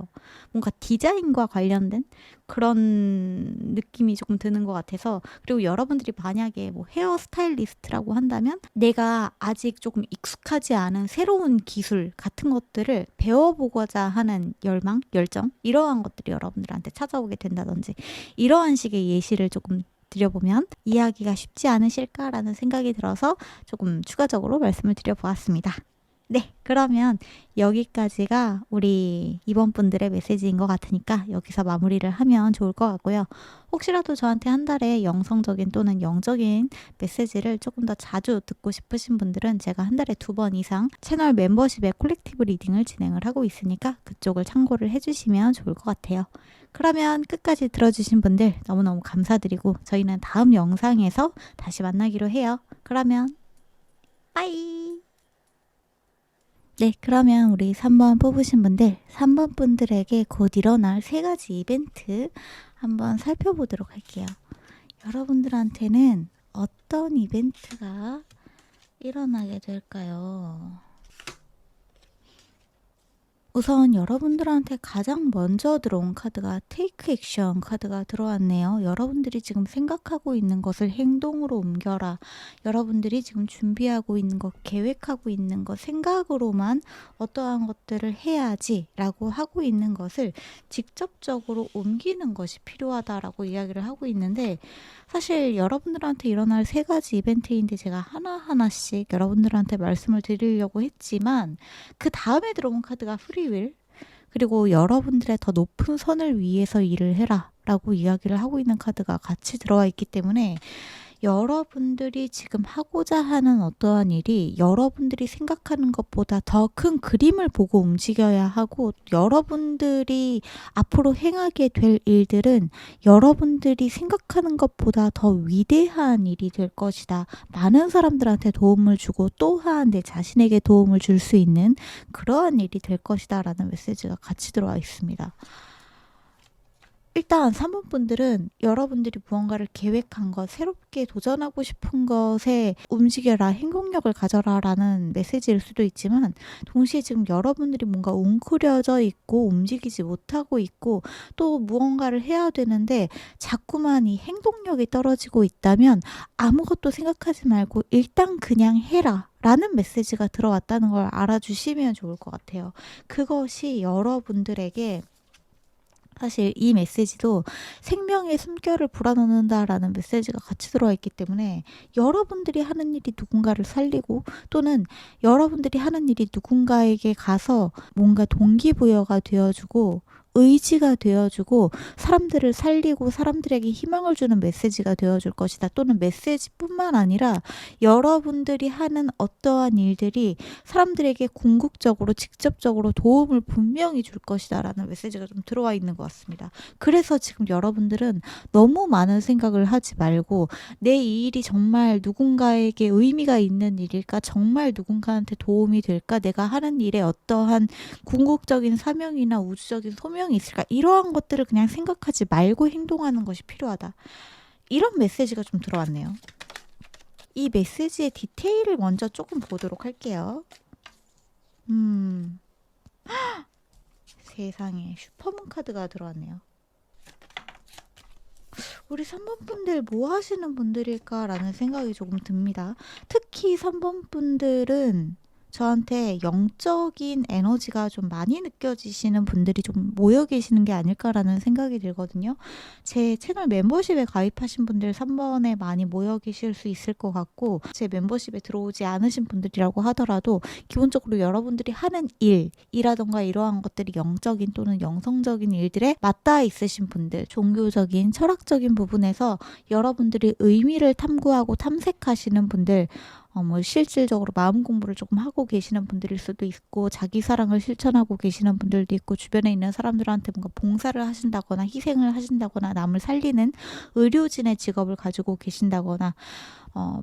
뭔가 디자인과 관련된 그런 느낌이 조금 드는 것 같아서, 그리고 여러분들이 만약에 뭐 헤어 스타일리스트라고 한다면 내가 아직 조금 익숙하지 않은 새로운 기술 같은 것들을 배워보고자 하는 열망, 열정, 이러한 것들이 여러분들한테 찾아오게 된다든지 이러한 식의 예시를 조금 드려보면 이해하기가 쉽지 않으실까라는 생각이 들어서 조금 추가적으로 말씀을 드려보았습니다. 네, 그러면 여기까지가 우리 이번 분들의 메시지인 것 같으니까 여기서 마무리를 하면 좋을 것 같고요. 혹시라도 저한테 한 달에 영성적인 또는 영적인 메시지를 조금 더 자주 듣고 싶으신 분들은 제가 한 달에 2번 이상 채널 멤버십의 콜렉티브 리딩을 진행을 하고 있으니까 그쪽을 참고를 해주시면 좋을 것 같아요. 그러면 끝까지 들어주신 분들 너무너무 감사드리고 저희는 다음 영상에서 다시 만나기로 해요. 그러면 빠이! 네, 그러면 우리 3번 뽑으신 분들, 3번 분들에게 곧 일어날 3가지 이벤트 한번 살펴보도록 할게요. 여러분들한테는 어떤 이벤트가 일어나게 될까요? 우선 여러분들한테 가장 먼저 들어온 카드가 테이크 액션 카드가 들어왔네요. 여러분들이 지금 생각하고 있는 것을 행동으로 옮겨라. 여러분들이 지금 준비하고 있는 것, 계획하고 있는 것, 생각으로만 어떠한 것들을 해야지 라고 하고 있는 것을 직접적으로 옮기는 것이 필요하다라고 이야기를 하고 있는데, 사실 여러분들한테 일어날 3가지 이벤트인데 제가 하나하나씩 여러분들한테 말씀을 드리려고 했지만 그 다음에 들어온 카드가 프리윌, 그리고 여러분들의 더 높은 선을 위해서 일을 해라 라고 이야기를 하고 있는 카드가 같이 들어와 있기 때문에 여러분들이 지금 하고자 하는 어떠한 일이 여러분들이 생각하는 것보다 더 큰 그림을 보고 움직여야 하고, 여러분들이 앞으로 행하게 될 일들은 여러분들이 생각하는 것보다 더 위대한 일이 될 것이다. 많은 사람들한테 도움을 주고 또한 내 자신에게 도움을 줄 수 있는 그러한 일이 될 것이다 라는 메시지가 같이 들어와 있습니다. 일단 3번 분들은 여러분들이 무언가를 계획한 것, 새롭게 도전하고 싶은 것에 움직여라, 행동력을 가져라 라는 메시지일 수도 있지만 동시에 지금 여러분들이 뭔가 웅크려져 있고 움직이지 못하고 있고 또 무언가를 해야 되는데 자꾸만 이 행동력이 떨어지고 있다면 아무것도 생각하지 말고 일단 그냥 해라 라는 메시지가 들어왔다는 걸 알아주시면 좋을 것 같아요. 그것이 여러분들에게 사실 이 메시지도 생명의 숨결을 불어넣는다라는 메시지가 같이 들어와 있기 때문에 여러분들이 하는 일이 누군가를 살리고 또는 여러분들이 하는 일이 누군가에게 가서 뭔가 동기부여가 되어주고 의지가 되어주고 사람들을 살리고 사람들에게 희망을 주는 메시지가 되어줄 것이다. 또는 메시지뿐만 아니라 여러분들이 하는 어떠한 일들이 사람들에게 궁극적으로 직접적으로 도움을 분명히 줄 것이다 라는 메시지가 좀 들어와 있는 것 같습니다. 그래서 지금 여러분들은 너무 많은 생각을 하지 말고 내 이 일이 정말 누군가에게 의미가 있는 일일까? 정말 누군가한테 도움이 될까? 내가 하는 일에 어떠한 궁극적인 사명이나 우주적인 소명이 있을까? 이러한 것들을 그냥 생각하지 말고 행동하는 것이 필요하다. 이런 메시지가 좀 들어왔네요. 이 메시지의 디테일을 먼저 조금 보도록 할게요. 세상에 슈퍼문 카드가 들어왔네요. 우리 3번 분들 뭐 하시는 분들일까라는 생각이 조금 듭니다. 특히 3번 분들은 저한테 영적인 에너지가 좀 많이 느껴지시는 분들이 좀 모여 계시는 게 아닐까라는 생각이 들거든요. 제 채널 멤버십에 가입하신 분들 3번에 많이 모여 계실 수 있을 것 같고 제 멤버십에 들어오지 않으신 분들이라고 하더라도 기본적으로 여러분들이 하는 일이라던가 이러한 것들이 영적인 또는 영성적인 일들에 맞닿아 있으신 분들, 종교적인 철학적인 부분에서 여러분들이 의미를 탐구하고 탐색하시는 분들, 뭐 실질적으로 마음 공부를 조금 하고 계시는 분들일 수도 있고 자기 사랑을 실천하고 계시는 분들도 있고 주변에 있는 사람들한테 뭔가 봉사를 하신다거나 희생을 하신다거나 남을 살리는 의료진의 직업을 가지고 계신다거나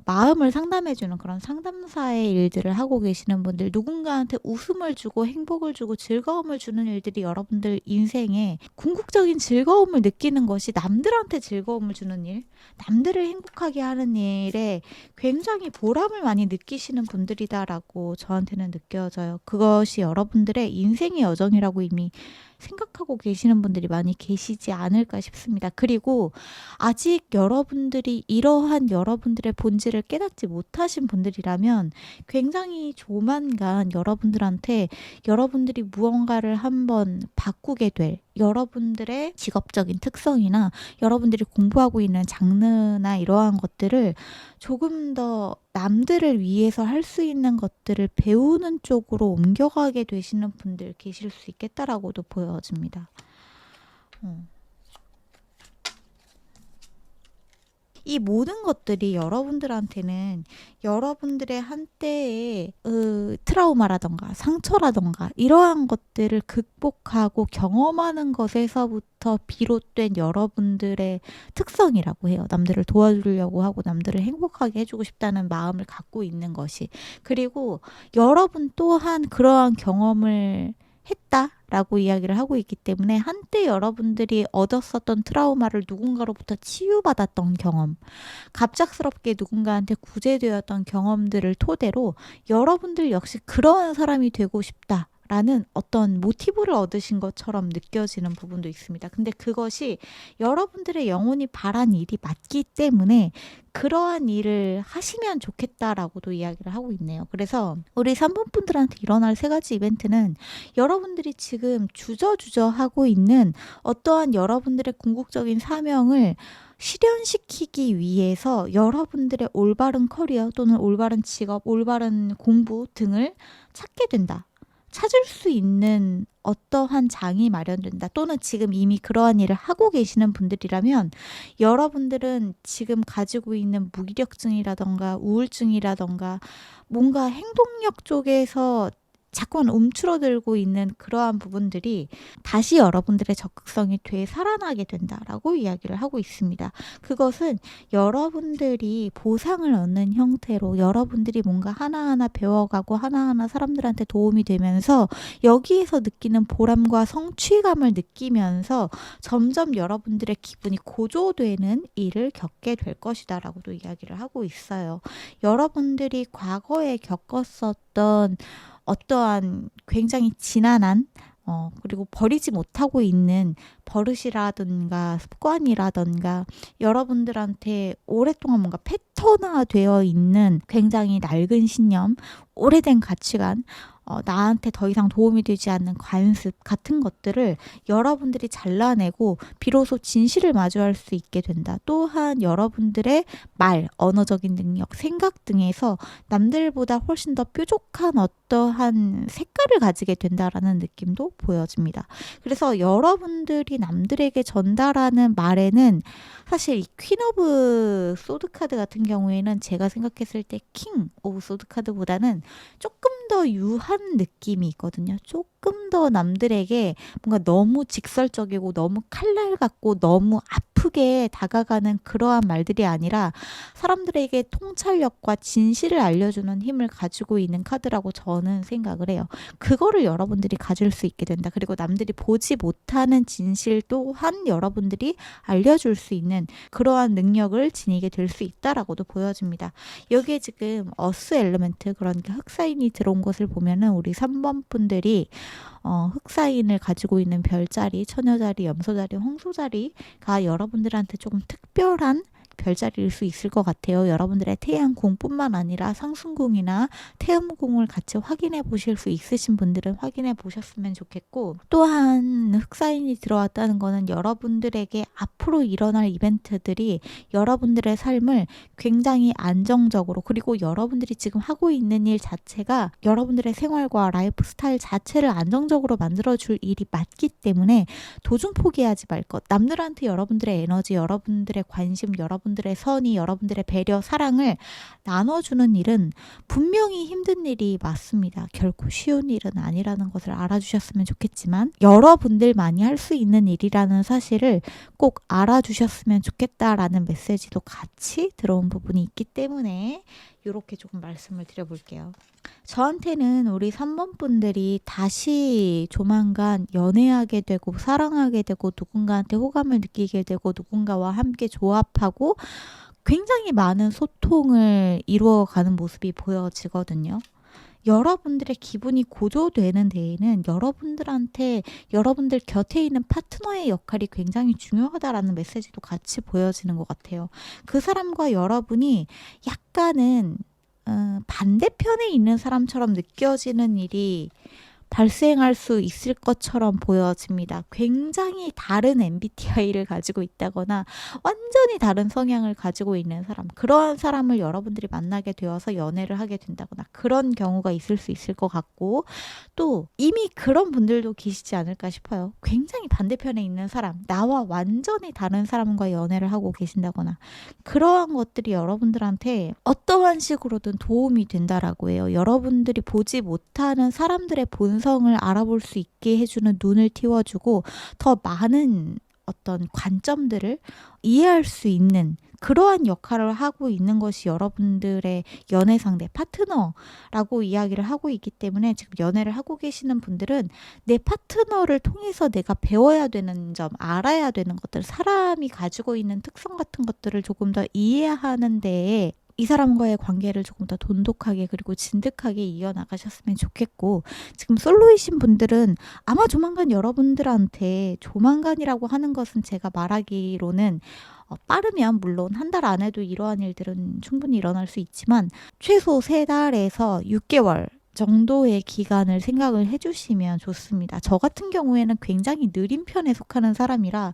마음을 상담해주는 그런 상담사의 일들을 하고 계시는 분들, 누군가한테 웃음을 주고 행복을 주고 즐거움을 주는 일들이 여러분들 인생에 궁극적인 즐거움을 느끼는 것이 남들한테 즐거움을 주는 일, 남들을 행복하게 하는 일에 굉장히 보람을 많이 느끼시는 분들이다라고 저한테는 느껴져요. 그것이 여러분들의 인생의 여정이라고 이미 생각하고 계시는 분들이 많이 계시지 않을까 싶습니다. 그리고 아직 여러분들이 이러한 여러분들의 본질을 깨닫지 못하신 분들이라면 굉장히 조만간 여러분들한테 여러분들이 무언가를 한번 바꾸게 될 여러분들의 직업적인 특성이나 여러분들이 공부하고 있는 장르나 이러한 것들을 조금 더 남들을 위해서 할 수 있는 것들을 배우는 쪽으로 옮겨가게 되시는 분들 계실 수 있겠다라고도 보여집니다. 이 모든 것들이 여러분들한테는 여러분들의 한때의 트라우마라던가 상처라던가 이러한 것들을 극복하고 경험하는 것에서부터 비롯된 여러분들의 특성이라고 해요. 남들을 도와주려고 하고 남들을 행복하게 해주고 싶다는 마음을 갖고 있는 것이. 그리고 여러분 또한 그러한 경험을 했다라고 이야기를 하고 있기 때문에 한때 여러분들이 얻었었던 트라우마를 누군가로부터 치유받았던 경험, 갑작스럽게 누군가한테 구제되었던 경험들을 토대로 여러분들 역시 그러한 사람이 되고 싶다. 라는 어떤 모티브를 얻으신 것처럼 느껴지는 부분도 있습니다. 근데 그것이 여러분들의 영혼이 바란 일이 맞기 때문에 그러한 일을 하시면 좋겠다라고도 이야기를 하고 있네요. 그래서 우리 3번 분들한테 일어날 3가지 이벤트는 여러분들이 지금 주저주저 하고 있는 어떠한 여러분들의 궁극적인 사명을 실현시키기 위해서 여러분들의 올바른 커리어 또는 올바른 직업, 올바른 공부 등을 찾게 된다. 찾을 수 있는 어떠한 장이 마련된다. 또는 지금 이미 그러한 일을 하고 계시는 분들이라면 여러분들은 지금 가지고 있는 무기력증이라던가 우울증이라던가 뭔가 행동력 쪽에서 자꾸만 움츠러들고 있는 그러한 부분들이 다시 여러분들의 적극성이 되살아나게 된다라고 이야기를 하고 있습니다. 그것은 여러분들이 보상을 얻는 형태로 여러분들이 뭔가 하나하나 배워가고 하나하나 사람들한테 도움이 되면서 여기에서 느끼는 보람과 성취감을 느끼면서 점점 여러분들의 기분이 고조되는 일을 겪게 될 것이다 라고도 이야기를 하고 있어요. 여러분들이 과거에 겪었었던 어떠한 굉장히 지난한 그리고 버리지 못하고 있는 버릇이라든가 습관이라든가 여러분들한테 오랫동안 뭔가 패턴화 되어 있는 굉장히 낡은 신념, 오래된 가치관, 나한테 더 이상 도움이 되지 않는 관습 같은 것들을 여러분들이 잘라내고 비로소 진실을 마주할 수 있게 된다. 또한 여러분들의 말, 언어적인 능력, 생각 등에서 남들보다 훨씬 더 뾰족한 어떠한 색깔을 가지게 된다라는 느낌도 보여집니다. 그래서 여러분들이 남들에게 전달하는 말에는 사실 이 퀸 오브 소드 카드 같은 경우에는 제가 생각했을 때 킹 오브 소드 카드보다는 조금 더 유한 느낌이 있거든요. 조금 더 남들에게 뭔가 너무 직설적이고 너무 칼날 같고 너무 아프게 다가가는 그러한 말들이 아니라 사람들에게 통찰력과 진실을 알려주는 힘을 가지고 있는 카드라고 저는 생각을 해요. 그거를 여러분들이 가질 수 있게 된다. 그리고 남들이 보지 못하는 진실 또한 여러분들이 알려줄 수 있는 그러한 능력을 지니게 될 수 있다라고도 보여집니다. 여기에 지금 어스 엘리멘트, 그러니까 흑사인이 들어온 것을 보면은 우리 3번 분들이 흑사인을 가지고 있는 별자리, 처녀자리, 염소자리, 홍소자리가 여러분들한테 조금 특별한 별자리일 수 있을 것 같아요. 여러분들의 태양궁뿐만 아니라 상승궁이나 태음궁을 같이 확인해 보실 수 있으신 분들은 확인해 보셨으면 좋겠고, 또한 흑사인이 들어왔다는 거는 여러분들에게 앞으로 일어날 이벤트들이 여러분들의 삶을 굉장히 안정적으로, 그리고 여러분들이 지금 하고 있는 일 자체가 여러분들의 생활과 라이프 스타일 자체를 안정적으로 만들어줄 일이 맞기 때문에 도중 포기하지 말 것. 남들한테 여러분들의 에너지, 여러분들의 관심, 여러분들의 선의, 여러분들의 배려, 사랑을 나눠주는 일은 분명히 힘든 일이 맞습니다. 결코 쉬운 일은 아니라는 것을 알아주셨으면 좋겠지만 여러분들만이 할 수 있는 일이라는 사실을 꼭 알아주셨으면 좋겠다라는 메시지도 같이 들어온 부분이 있기 때문에 이렇게 조금 말씀을 드려볼게요. 저한테는 우리 3번 분들이 다시 조만간 연애하게 되고 사랑하게 되고 누군가한테 호감을 느끼게 되고 누군가와 함께 조합하고 굉장히 많은 소통을 이루어가는 모습이 보여지거든요. 여러분들의 기분이 고조되는 데에는 여러분들한테 여러분들 곁에 있는 파트너의 역할이 굉장히 중요하다라는 메시지도 같이 보여지는 것 같아요. 그 사람과 여러분이 약간은 반대편에 있는 사람처럼 느껴지는 일이 발생할 수 있을 것처럼 보여집니다. 굉장히 다른 MBTI를 가지고 있다거나 완전히 다른 성향을 가지고 있는 사람, 그러한 사람을 여러분들이 만나게 되어서 연애를 하게 된다거나 그런 경우가 있을 수 있을 것 같고, 또 이미 그런 분들도 계시지 않을까 싶어요. 굉장히 반대편에 있는 사람, 나와 완전히 다른 사람과 연애를 하고 계신다거나 그러한 것들이 여러분들한테 어떠한 식으로든 도움이 된다라고 해요. 여러분들이 보지 못하는 사람들의 본성을 알아볼 수 있게 해주는 눈을 틔워주고 더 많은 어떤 관점들을 이해할 수 있는 그러한 역할을 하고 있는 것이 여러분들의 연애 상대 파트너라고 이야기를 하고 있기 때문에 지금 연애를 하고 계시는 분들은 내 파트너를 통해서 내가 배워야 되는 점, 알아야 되는 것들, 사람이 가지고 있는 특성 같은 것들을 조금 더 이해하는 데에 이 사람과의 관계를 조금 더 돈독하게 그리고 진득하게 이어나가셨으면 좋겠고, 지금 솔로이신 분들은 아마 조만간 여러분들한테, 조만간이라고 하는 것은 제가 말하기로는 빠르면 물론 한 달 안에도 이러한 일들은 충분히 일어날 수 있지만 최소 3달에서 6개월 정도의 기간을 생각을 해주시면 좋습니다. 저 같은 경우에는 굉장히 느린 편에 속하는 사람이라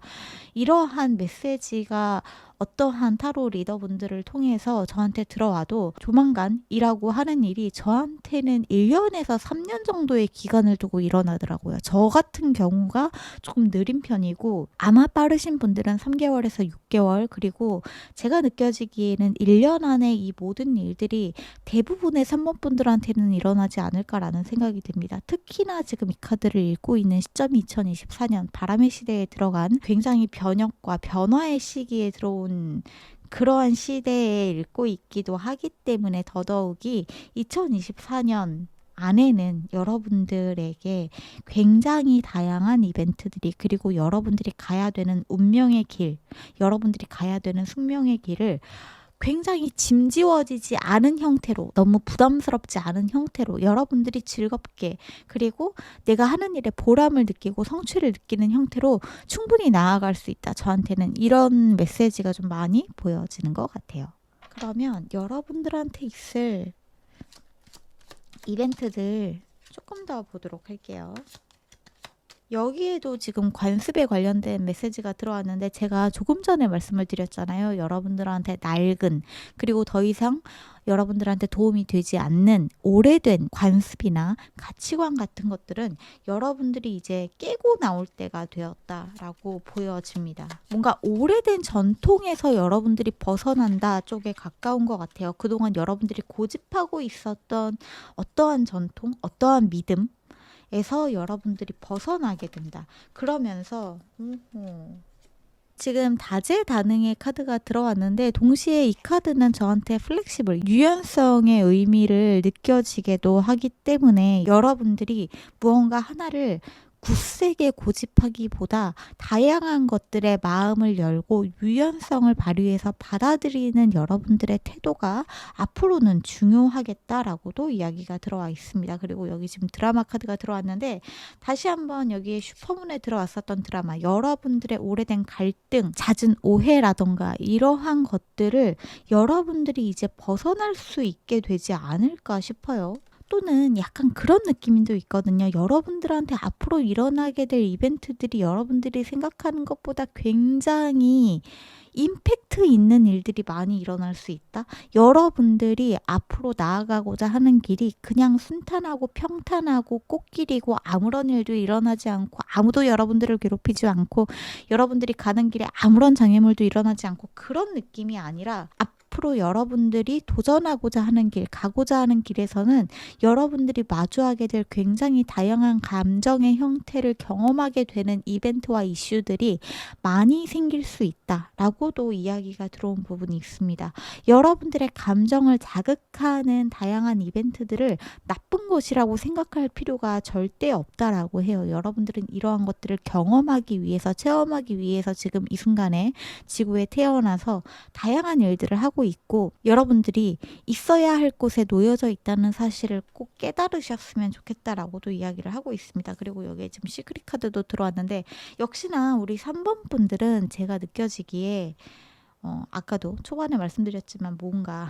이러한 메시지가 어떠한 타로 리더분들을 통해서 저한테 들어와도 조만간 이라고 하는 일이 저한테는 1년에서 3년 정도의 기간을 두고 일어나더라고요. 저 같은 경우가 조금 느린 편이고 아마 빠르신 분들은 3개월에서 6개월, 그리고 제가 느껴지기에는 1년 안에 이 모든 일들이 대부분의 3번 분들한테는 일어나지 않을까라는 생각이 듭니다. 특히나 지금 이 카드를 읽고 있는 시점이 2024년 바람의 시대에 들어간 굉장히 변혁과 변화의 시기에 들어온 그러한 시대에 읽고 있기도 하기 때문에 더더욱이 2024년 안에는 여러분들에게 굉장히 다양한 이벤트들이, 그리고 여러분들이 가야 되는 운명의 길, 여러분들이 가야 되는 숙명의 길을 굉장히 짐지워지지 않은 형태로, 너무 부담스럽지 않은 형태로 여러분들이 즐겁게, 그리고 내가 하는 일에 보람을 느끼고 성취를 느끼는 형태로 충분히 나아갈 수 있다. 저한테는 이런 메시지가 좀 많이 보여지는 것 같아요. 그러면 여러분들한테 있을 이벤트들 조금 더 보도록 할게요. 여기에도 지금 관습에 관련된 메시지가 들어왔는데, 제가 조금 전에 말씀을 드렸잖아요. 여러분들한테 낡은, 그리고 더 이상 여러분들한테 도움이 되지 않는 오래된 관습이나 가치관 같은 것들은 여러분들이 이제 깨고 나올 때가 되었다라고 보여집니다. 뭔가 오래된 전통에서 여러분들이 벗어난다 쪽에 가까운 것 같아요. 그동안 여러분들이 고집하고 있었던 어떠한 전통, 어떠한 믿음 에서 여러분들이 벗어나게 된다. 그러면서 지금 다재다능의 카드가 들어왔는데, 동시에 이 카드는 저한테 플렉시블, 유연성의 의미를 느껴지게도 하기 때문에 여러분들이 무언가 하나를 굳세게 고집하기보다 다양한 것들에 마음을 열고 유연성을 발휘해서 받아들이는 여러분들의 태도가 앞으로는 중요하겠다라고도 이야기가 들어와 있습니다. 그리고 여기 지금 드라마 카드가 들어왔는데, 다시 한번 여기에 슈퍼문에 들어왔었던 드라마, 여러분들의 오래된 갈등, 잦은 오해라던가 이러한 것들을 여러분들이 이제 벗어날 수 있게 되지 않을까 싶어요. 또는 약간 그런 느낌도 있거든요. 여러분들한테 앞으로 일어나게 될 이벤트들이 여러분들이 생각하는 것보다 굉장히 임팩트 있는 일들이 많이 일어날 수 있다. 여러분들이 앞으로 나아가고자 하는 길이 그냥 순탄하고 평탄하고 꽃길이고 아무런 일도 일어나지 않고 아무도 여러분들을 괴롭히지 않고 여러분들이 가는 길에 아무런 장애물도 일어나지 않고 그런 느낌이 아니라, 앞으로 여러분들이 도전하고자 하는 길, 가고자 하는 길에서는 여러분들이 마주하게 될 굉장히 다양한 감정의 형태를 경험하게 되는 이벤트와 이슈들이 많이 생길 수 있다라고도 이야기가 들어온 부분이 있습니다. 여러분들의 감정을 자극하는 다양한 이벤트들을 나쁜 것이라고 생각할 필요가 절대 없다라고 해요. 여러분들은 이러한 것들을 경험하기 위해서, 체험하기 위해서 지금 이 순간에 지구에 태어나서 다양한 일들을 하고 있고, 여러분들이 있어야 할 곳에 놓여져 있다는 사실을 꼭 깨달으셨으면 좋겠다라고도 이야기를 하고 있습니다. 그리고 여기에 지금 시크릿 카드도 들어왔는데, 역시나 우리 3번 분들은 제가 느껴지기에 아까도 초반에 말씀드렸지만 뭔가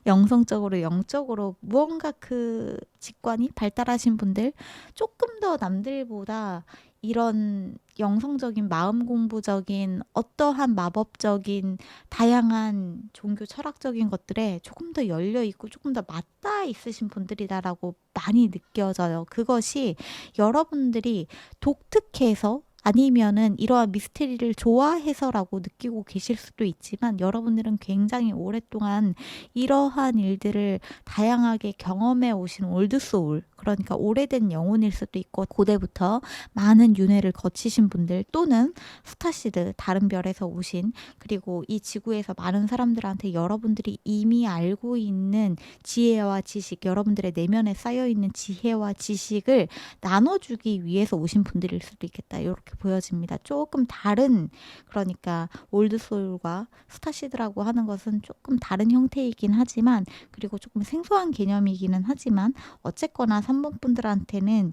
영성적으로, 영적으로 무언가 그 직관이 발달하신 분들, 조금 더 남들보다 이런 영성적인, 마음 공부적인, 어떠한 마법적인 다양한 종교 철학적인 것들에 조금 더 열려 있고 조금 더 맞닿아 있으신 분들이다라고 많이 느껴져요. 그것이 여러분들이 독특해서, 아니면은 이러한 미스테리를 좋아해서라고 느끼고 계실 수도 있지만, 여러분들은 굉장히 오랫동안 이러한 일들을 다양하게 경험해 오신 올드소울, 그러니까 오래된 영혼일 수도 있고 고대부터 많은 윤회를 거치신 분들, 또는 스타시드, 다른 별에서 오신, 그리고 이 지구에서 많은 사람들한테 여러분들이 이미 알고 있는 지혜와 지식, 여러분들의 내면에 쌓여있는 지혜와 지식을 나눠주기 위해서 오신 분들일 수도 있겠다, 이렇게 보여집니다. 조금 다른, 그러니까 올드소울과 스타시드라고 하는 것은 조금 다른 형태이긴 하지만, 그리고 조금 생소한 개념이기는 하지만, 어쨌거나 3번 분들한테는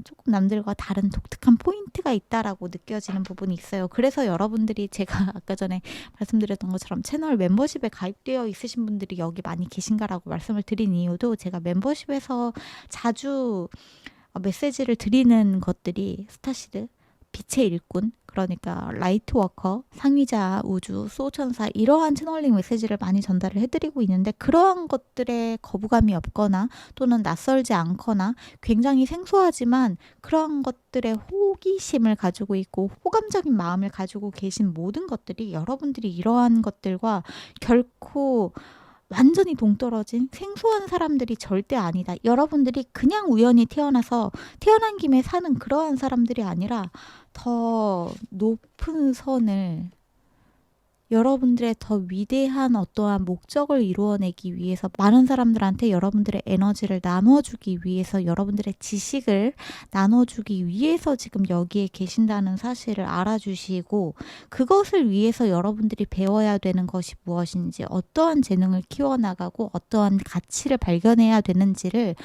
조금 남들과 다른 독특한 포인트가 있다라고 느껴지는 부분이 있어요. 그래서 여러분들이, 제가 아까 전에 말씀드렸던 것처럼 채널 멤버십에 가입되어 있으신 분들이 여기 많이 계신가라고 말씀을 드린 이유도, 제가 멤버십에서 자주 메시지를 드리는 것들이 스타시드, 빛의 일꾼, 그러니까 라이트워커, 상위자, 우주, 수호천사 이러한 채널링 메시지를 많이 전달을 해드리고 있는데 그러한 것들에 거부감이 없거나 또는 낯설지 않거나 굉장히 생소하지만 그러한 것들에 호기심을 가지고 있고 호감적인 마음을 가지고 계신 모든 것들이 여러분들이 이러한 것들과 결코 완전히 동떨어진 생소한 사람들이 절대 아니다. 여러분들이 그냥 우연히 태어나서 태어난 김에 사는 그러한 사람들이 아니라 더 높은 선을 여러분들의 더 위대한 어떠한 목적을 이루어내기 위해서 많은 사람들한테 여러분들의 에너지를 나눠주기 위해서 여러분들의 지식을 나눠주기 위해서 지금 여기에 계신다는 사실을 알아주시고 그것을 위해서 여러분들이 배워야 되는 것이 무엇인지 어떠한 재능을 키워나가고 어떠한 가치를 발견해야 되는지를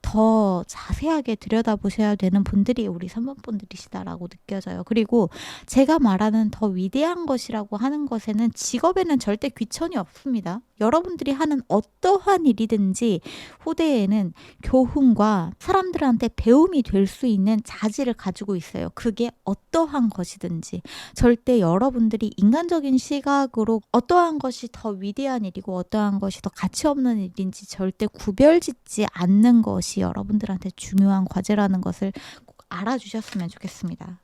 더 자세하게 들여다보셔야 되는 분들이 우리 3번 분들이시다라고 느껴져요. 그리고 제가 말하는 더 위대한 것이라고 하는 것에는 직업에는 절대 귀천이 없습니다. 여러분들이 하는 어떠한 일이든지 후대에는 교훈과 사람들한테 배움이 될 수 있는 자질을 가지고 있어요. 그게 어떠한 것이든지 절대 여러분들이 인간적인 시각으로 어떠한 것이 더 위대한 일이고 어떠한 것이 더 가치 없는 일인지 절대 구별짓지 않는 것이 여러분들한테 중요한 과제라는 것을 꼭 알아주셨으면 좋겠습니다.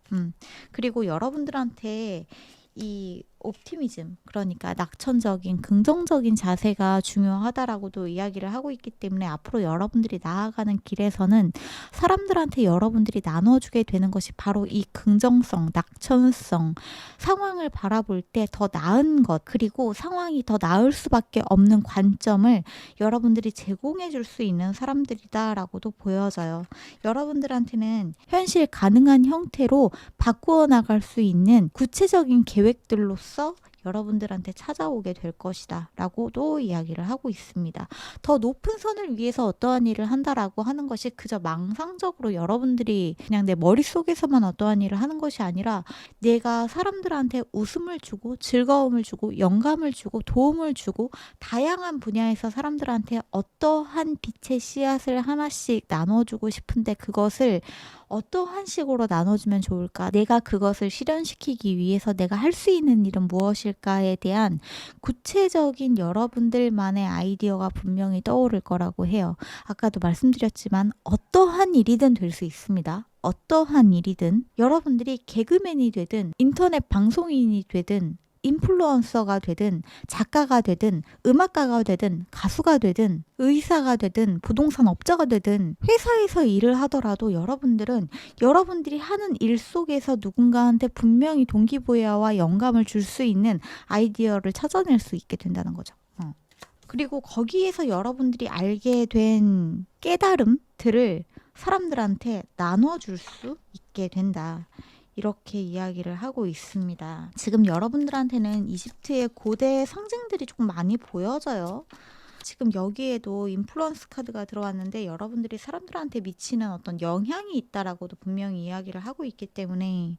그리고 여러분들한테 이 옵티미즘, 그러니까 낙천적인 긍정적인 자세가 중요하다라고도 이야기를 하고 있기 때문에 앞으로 여러분들이 나아가는 길에서는 사람들한테 여러분들이 나눠주게 되는 것이 바로 이 긍정성, 낙천성, 상황을 바라볼 때 더 나은 것, 그리고 상황이 더 나을 수밖에 없는 관점을 여러분들이 제공해 줄 수 있는 사람들이다라고도 보여져요. 여러분들한테는 현실 가능한 형태로 바꾸어 나갈 수 있는 구체적인 계획들로서 여러분들한테 찾아오게 될 것이다 라고도 이야기를 하고 있습니다. 더 높은 선을 위해서 어떠한 일을 한다라고 하는 것이 그저 망상적으로 여러분들이 그냥 내 머릿속에서만 어떠한 일을 하는 것이 아니라 내가 사람들한테 웃음을 주고 즐거움을 주고 영감을 주고 도움을 주고 다양한 분야에서 사람들한테 어떠한 빛의 씨앗을 하나씩 나눠주고 싶은데 그것을 어떠한 식으로 나눠주면 좋을까? 내가 그것을 실현시키기 위해서 내가 할 수 있는 일은 무엇일까에 대한 구체적인 여러분들만의 아이디어가 분명히 떠오를 거라고 해요. 아까도 말씀드렸지만 어떠한 일이든 될 수 있습니다. 어떠한 일이든 여러분들이 개그맨이 되든 인터넷 방송인이 되든 인플루언서가 되든 작가가 되든 음악가가 되든 가수가 되든 의사가 되든 부동산 업자가 되든 회사에서 일을 하더라도 여러분들은 여러분들이 하는 일 속에서 누군가한테 분명히 동기부여와 영감을 줄 수 있는 아이디어를 찾아낼 수 있게 된다는 거죠. 그리고 거기에서 여러분들이 알게 된 깨달음들을 사람들한테 나눠줄 수 있게 된다. 이렇게 이야기를 하고 있습니다. 지금 여러분들한테는 이집트의 고대 상징들이 조금 많이 보여져요. 지금 여기에도 인플루언스 카드가 들어왔는데 여러분들이 사람들한테 미치는 어떤 영향이 있다라고도 분명히 이야기를 하고 있기 때문에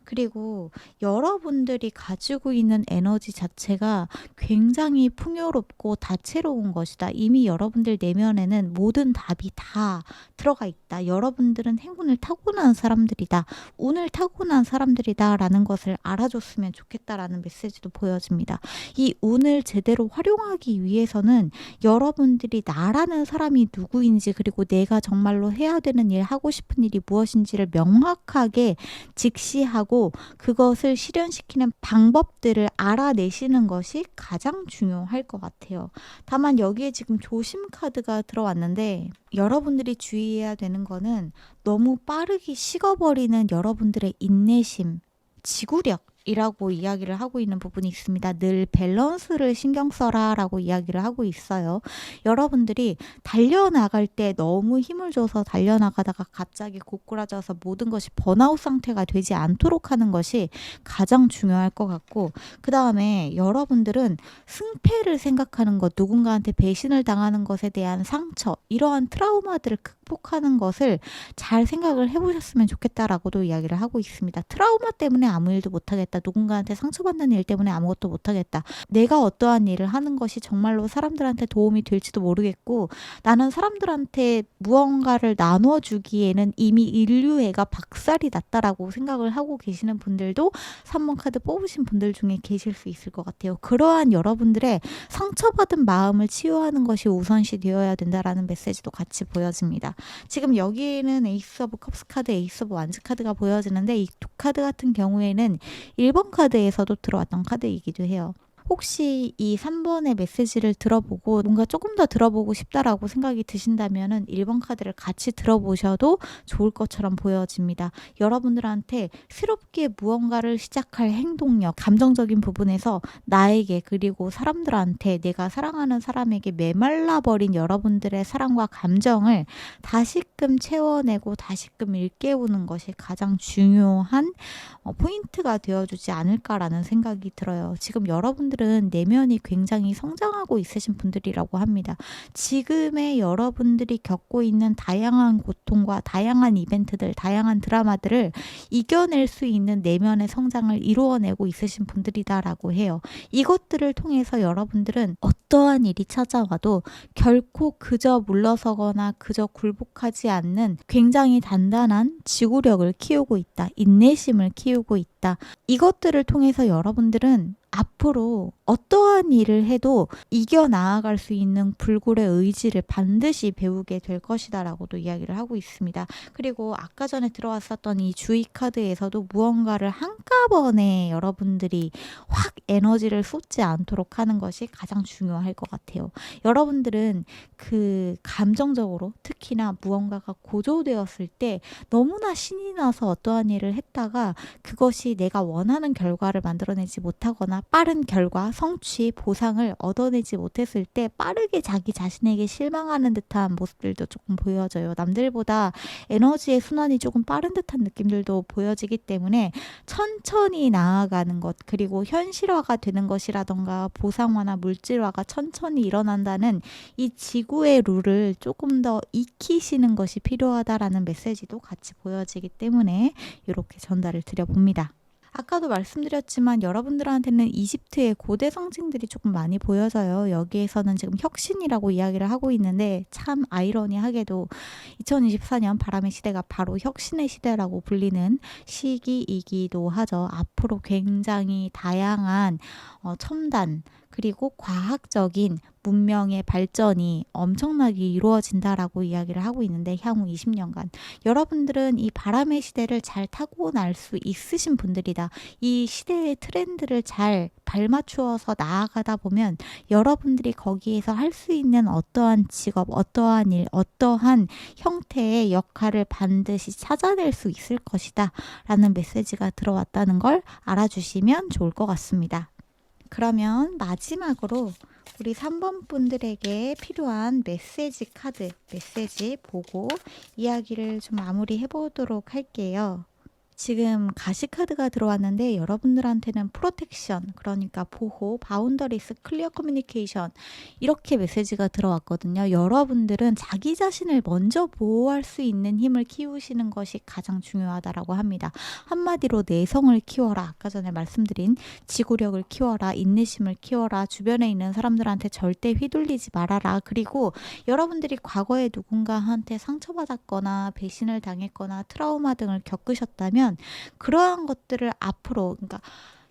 그리고 여러분들이 가지고 있는 에너지 자체가 굉장히 풍요롭고 다채로운 것이다. 이미 여러분들 내면에는 모든 답이 다 들어가 있다. 여러분들은 행운을 타고난 사람들이다. 운을 타고난 사람들이다 라는 것을 알아줬으면 좋겠다라는 메시지도 보여집니다. 이 운을 제대로 활용하기 위해서는 여러분들이 나라는 사람이 누구인지 그리고 내가 정말로 해야 되는 일, 하고 싶은 일이 무엇인지를 명확하게 직시하고 그것을 실현시키는 방법들을 알아내시는 것이 가장 중요할 것 같아요. 다만 여기에 지금 조심 카드가 들어왔는데 여러분들이 주의해야 되는 거는 너무 빠르게 식어버리는 여러분들의 인내심, 지구력 이라고 이야기를 하고 있는 부분이 있습니다. 늘 밸런스를 신경 써라 라고 이야기를 하고 있어요. 여러분들이 달려나갈 때 너무 힘을 줘서 달려나가다가 갑자기 고꾸라져서 모든 것이 번아웃 상태가 되지 않도록 하는 것이 가장 중요할 것 같고 그 다음에 여러분들은 승패를 생각하는 것, 누군가한테 배신을 당하는 것에 대한 상처 이러한 트라우마들을 극복하는 것을 잘 생각을 해보셨으면 좋겠다라고도 이야기를 하고 있습니다. 트라우마 때문에 아무 일도 못하겠다. 누군가한테 상처받는 일 때문에 아무것도 못하겠다. 내가 어떠한 일을 하는 것이 정말로 사람들한테 도움이 될지도 모르겠고 나는 사람들한테 무언가를 나눠주기에는 이미 인류애가 박살이 났다라고 생각을 하고 계시는 분들도 3번 카드 뽑으신 분들 중에 계실 수 있을 것 같아요. 그러한 여러분들의 상처받은 마음을 치유하는 것이 우선시 되어야 된다라는 메시지도 같이 보여집니다. 지금 여기에는 에이스 오브 컵스 카드, 에이스 오브 완즈 카드가 보여지는데 이 두 카드 같은 경우에는 1번 카드에서도 들어왔던 카드이기도 해요. 혹시 이 3번의 메시지를 들어보고 뭔가 조금 더 들어보고 싶다라고 생각이 드신다면은 1번 카드를 같이 들어보셔도 좋을 것처럼 보여집니다. 여러분들한테 새롭게 무언가를 시작할 행동력, 감정적인 부분에서 나에게 그리고 사람들한테 내가 사랑하는 사람에게 메말라버린 여러분들의 사랑과 감정을 다시금 채워내고 다시금 일깨우는 것이 가장 중요한 포인트가 되어주지 않을까라는 생각이 들어요. 지금 여러분들은 내면이 굉장히 성장하고 있으신 분들이라고 합니다. 지금의 여러분들이 겪고 있는 다양한 고통과 다양한 이벤트들, 다양한 드라마들을 이겨낼 수 있는 내면의 성장을 이루어내고 있으신 분들이다라고 해요. 이것들을 통해서 여러분들은 어떠한 일이 찾아와도 결코 그저 물러서거나 그저 굴복하지 않는 굉장히 단단한 지구력을 키우고 있다. 인내심을 키우고 있다. 이것들을 통해서 여러분들은 앞으로 어떠한 일을 해도 이겨나아갈 수 있는 불굴의 의지를 반드시 배우게 될 것이다 라고도 이야기를 하고 있습니다. 그리고 아까 전에 들어왔었던 이 주의 카드에서도 무언가를 한꺼번에 여러분들이 확 에너지를 쏟지 않도록 하는 것이 가장 중요할 것 같아요. 여러분들은 그 감정적으로 특히나 무언가가 고조되었을 때 너무나 신이 나서 어떠한 일을 했다가 그것이 내가 원하는 결과를 만들어내지 못하거나 빠른 결과, 성취, 보상을 얻어내지 못했을 때 빠르게 자기 자신에게 실망하는 듯한 모습들도 조금 보여져요. 남들보다 에너지의 순환이 조금 빠른 듯한 느낌들도 보여지기 때문에 천천히 나아가는 것, 그리고 현실화가 되는 것이라던가 보상화나 물질화가 천천히 일어난다는 이 지구의 룰을 조금 더 익히시는 것이 필요하다라는 메시지도 같이 보여지기 때문에 이렇게 전달을 드려봅니다. 아까도 말씀드렸지만 여러분들한테는 이집트의 고대 상징들이 조금 많이 보여져요. 여기에서는 지금 혁신이라고 이야기를 하고 있는데 참 아이러니하게도 2024년 바람의 시대가 바로 혁신의 시대라고 불리는 시기이기도 하죠. 앞으로 굉장히 다양한 첨단 그리고 과학적인 문명의 발전이 엄청나게 이루어진다라고 이야기를 하고 있는데 향후 20년간 여러분들은 이 바람의 시대를 잘 타고 날 수 있으신 분들이다. 이 시대의 트렌드를 잘 발맞추어서 나아가다 보면 여러분들이 거기에서 할 수 있는 어떠한 직업, 어떠한 일, 어떠한 형태의 역할을 반드시 찾아낼 수 있을 것이다 라는 메시지가 들어왔다는 걸 알아주시면 좋을 것 같습니다. 그러면 마지막으로 우리 3번 분들에게 필요한 메시지 카드, 메시지 보고 이야기를 좀 마무리해 보도록 할게요. 지금 가시카드가 들어왔는데 여러분들한테는 프로텍션, 그러니까 보호, 바운더리스, 클리어 커뮤니케이션 이렇게 메시지가 들어왔거든요. 여러분들은 자기 자신을 먼저 보호할 수 있는 힘을 키우시는 것이 가장 중요하다라고 합니다. 한마디로 내성을 키워라. 아까 전에 말씀드린 지구력을 키워라. 인내심을 키워라. 주변에 있는 사람들한테 절대 휘둘리지 말아라. 그리고 여러분들이 과거에 누군가한테 상처받았거나 배신을 당했거나 트라우마 등을 겪으셨다면 그러한 것들을 앞으로, 그러니까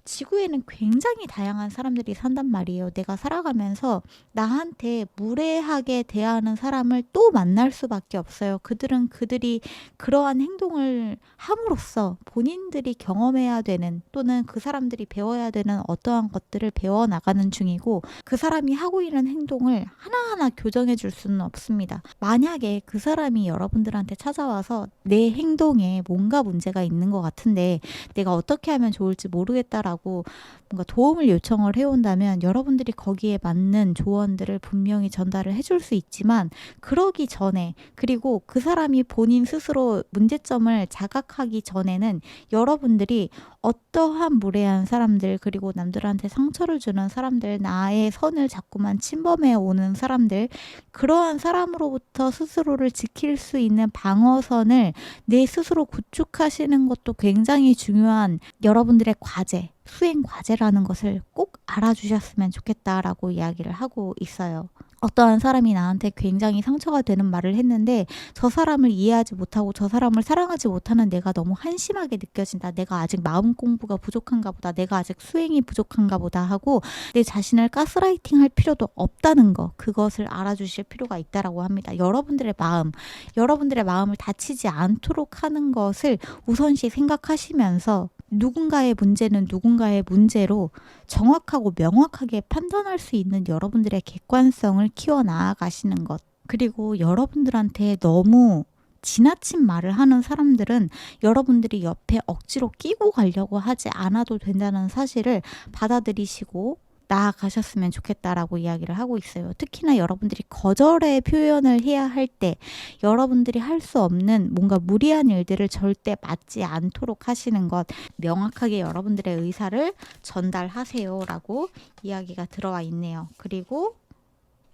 지구에는 굉장히 다양한 사람들이 산단 말이에요. 내가 살아가면서 나한테 무례하게 대하는 사람을 또 만날 수밖에 없어요. 그들은 그들이 그러한 행동을 함으로써 본인들이 경험해야 되는 또는 그 사람들이 배워야 되는 어떠한 것들을 배워나가는 중이고 그 사람이 하고 있는 행동을 하나하나 교정해 줄 수는 없습니다. 만약에 그 사람이 여러분들한테 찾아와서 내 행동에 뭔가 문제가 있는 것 같은데 내가 어떻게 하면 좋을지 모르겠다라고 라고 뭔가 도움을 요청을 해온다면 여러분들이 거기에 맞는 조언들을 분명히 전달을 해줄 수 있지만 그러기 전에 그리고 그 사람이 본인 스스로 문제점을 자각하기 전에는 여러분들이 어떠한 무례한 사람들 그리고 남들한테 상처를 주는 사람들 나의 선을 자꾸만 침범해 오는 사람들 그러한 사람으로부터 스스로를 지킬 수 있는 방어선을 내 스스로 구축하시는 것도 굉장히 중요한 여러분들의 과제, 수행 과제라는 것을 꼭 알아주셨으면 좋겠다라고 이야기를 하고 있어요. 어떠한 사람이 나한테 굉장히 상처가 되는 말을 했는데 저 사람을 이해하지 못하고 저 사람을 사랑하지 못하는 내가 너무 한심하게 느껴진다. 내가 아직 마음 공부가 부족한가 보다. 내가 아직 수행이 부족한가 보다 하고 내 자신을 가스라이팅 할 필요도 없다는 거. 그것을 알아주실 필요가 있다라고 합니다. 여러분들의 마음을 다치지 않도록 하는 것을 우선시 생각하시면서 누군가의 문제는 누군가의 문제로 정확하고 명확하게 판단할 수 있는 여러분들의 객관성을 키워나가시는 것. 그리고 여러분들한테 너무 지나친 말을 하는 사람들은 여러분들이 옆에 억지로 끼고 가려고 하지 않아도 된다는 사실을 받아들이시고 나아가셨으면 좋겠다라고 이야기를 하고 있어요. 특히나 여러분들이 거절의 표현을 해야 할 때 여러분들이 할 수 없는 뭔가 무리한 일들을 절대 맞지 않도록 하시는 것 명확하게 여러분들의 의사를 전달하세요라고 이야기가 들어와 있네요. 그리고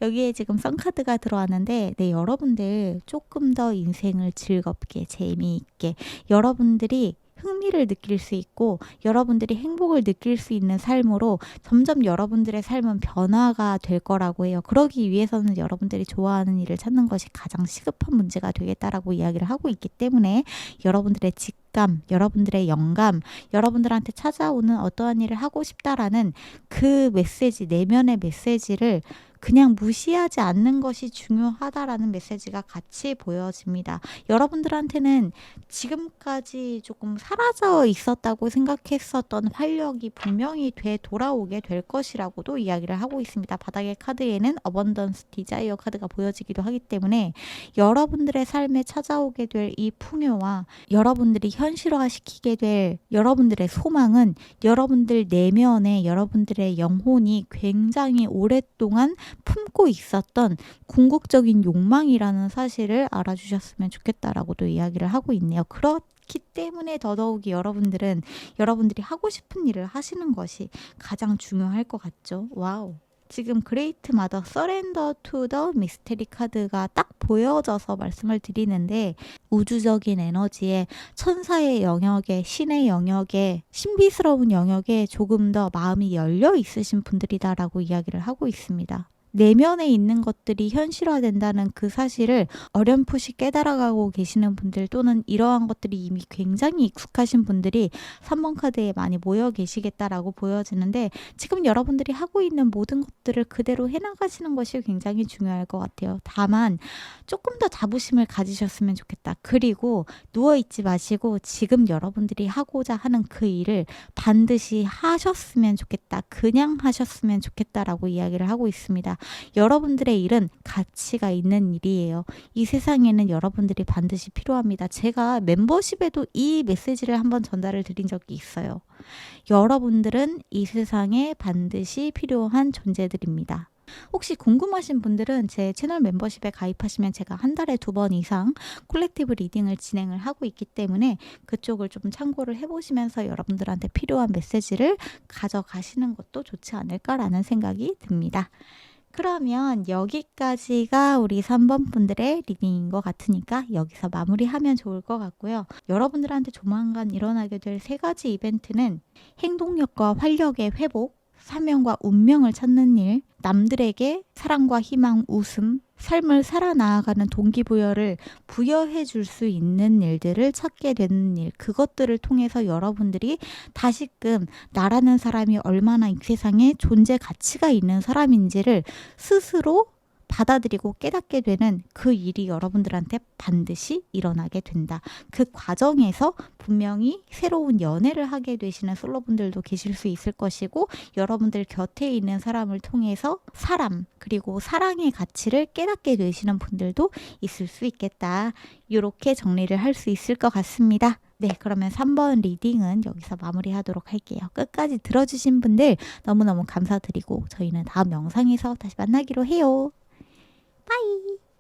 여기에 지금 썬카드가 들어왔는데 여러분들 조금 더 인생을 즐겁게 재미있게 여러분들이 흥미를 느낄 수 있고 여러분들이 행복을 느낄 수 있는 삶으로 점점 여러분들의 삶은 변화가 될 거라고 해요. 그러기 위해서는 여러분들이 좋아하는 일을 찾는 것이 가장 시급한 문제가 되겠다라고 이야기를 하고 있기 때문에 여러분들의 직감, 여러분들의 영감, 여러분들한테 찾아오는 어떠한 일을 하고 싶다라는 그 메시지, 내면의 메시지를 그냥 무시하지 않는 것이 중요하다라는 메시지가 같이 보여집니다. 여러분들한테는 지금까지 조금 사라져 있었다고 생각했었던 활력이 분명히 돌아오게 될 것이라고도 이야기를 하고 있습니다. 바닥의 카드에는 어번던스 디자이어 카드가 보여지기도 하기 때문에 여러분들의 삶에 찾아오게 될 이 풍요와 여러분들이 현실화시키게 될 여러분들의 소망은 여러분들 내면에 여러분들의 영혼이 굉장히 오랫동안 품고 있었던 궁극적인 욕망이라는 사실을 알아주셨으면 좋겠다라고도 이야기를 하고 있네요. 그렇기 때문에 더더욱이 여러분들이 하고 싶은 일을 하시는 것이 가장 중요할 것 같죠. 와우. 지금 그레이트 마더 서렌더 투 더 미스테리 카드가 딱 보여져서 말씀을 드리는데 우주적인 에너지에 천사의 영역에 신의 영역에 신비스러운 영역에 조금 더 마음이 열려 있으신 분들이다라고 이야기를 하고 있습니다. 내면에 있는 것들이 현실화된다는 그 사실을 어렴풋이 깨달아가고 계시는 분들 또는 이러한 것들이 이미 굉장히 익숙하신 분들이 3번 카드에 많이 모여 계시겠다라고 보여지는데 지금 여러분들이 하고 있는 모든 것들을 그대로 해나가시는 것이 굉장히 중요할 것 같아요. 다만 조금 더 자부심을 가지셨으면 좋겠다. 그리고 누워있지 마시고 지금 여러분들이 하고자 하는 그 일을 반드시 하셨으면 좋겠다. 그냥 하셨으면 좋겠다라고 이야기를 하고 있습니다. 여러분들의 일은 가치가 있는 일이에요. 이 세상에는 여러분들이 반드시 필요합니다. 제가 멤버십에도 이 메시지를 한번 전달을 드린 적이 있어요. 여러분들은 이 세상에 반드시 필요한 존재들입니다. 혹시 궁금하신 분들은 제 채널 멤버십에 가입하시면 제가 한 달에 2번 이상 콜렉티브 리딩을 진행을 하고 있기 때문에 그쪽을 좀 참고를 해보시면서 여러분들한테 필요한 메시지를 가져가시는 것도 좋지 않을까라는 생각이 듭니다. 그러면 여기까지가 우리 3번 분들의 리딩인 것 같으니까 여기서 마무리하면 좋을 것 같고요. 여러분들한테 조만간 일어나게 될 3가지 이벤트는 행동력과 활력의 회복, 사명과 운명을 찾는 일, 남들에게 사랑과 희망, 웃음, 삶을 살아나가는 동기부여를 부여해 줄 수 있는 일들을 찾게 되는 일, 그것들을 통해서 여러분들이 다시금 나라는 사람이 얼마나 이 세상에 존재 가치가 있는 사람인지를 스스로 받아들이고 깨닫게 되는 그 일이 여러분들한테 반드시 일어나게 된다. 그 과정에서 분명히 새로운 연애를 하게 되시는 솔로분들도 계실 수 있을 것이고 여러분들 곁에 있는 사람을 통해서 사람 그리고 사랑의 가치를 깨닫게 되시는 분들도 있을 수 있겠다. 이렇게 정리를 할 수 있을 것 같습니다. 네, 그러면 3번 리딩은 여기서 마무리하도록 할게요. 끝까지 들어주신 분들 너무너무 감사드리고 저희는 다음 영상에서 다시 만나기로 해요. 빠이!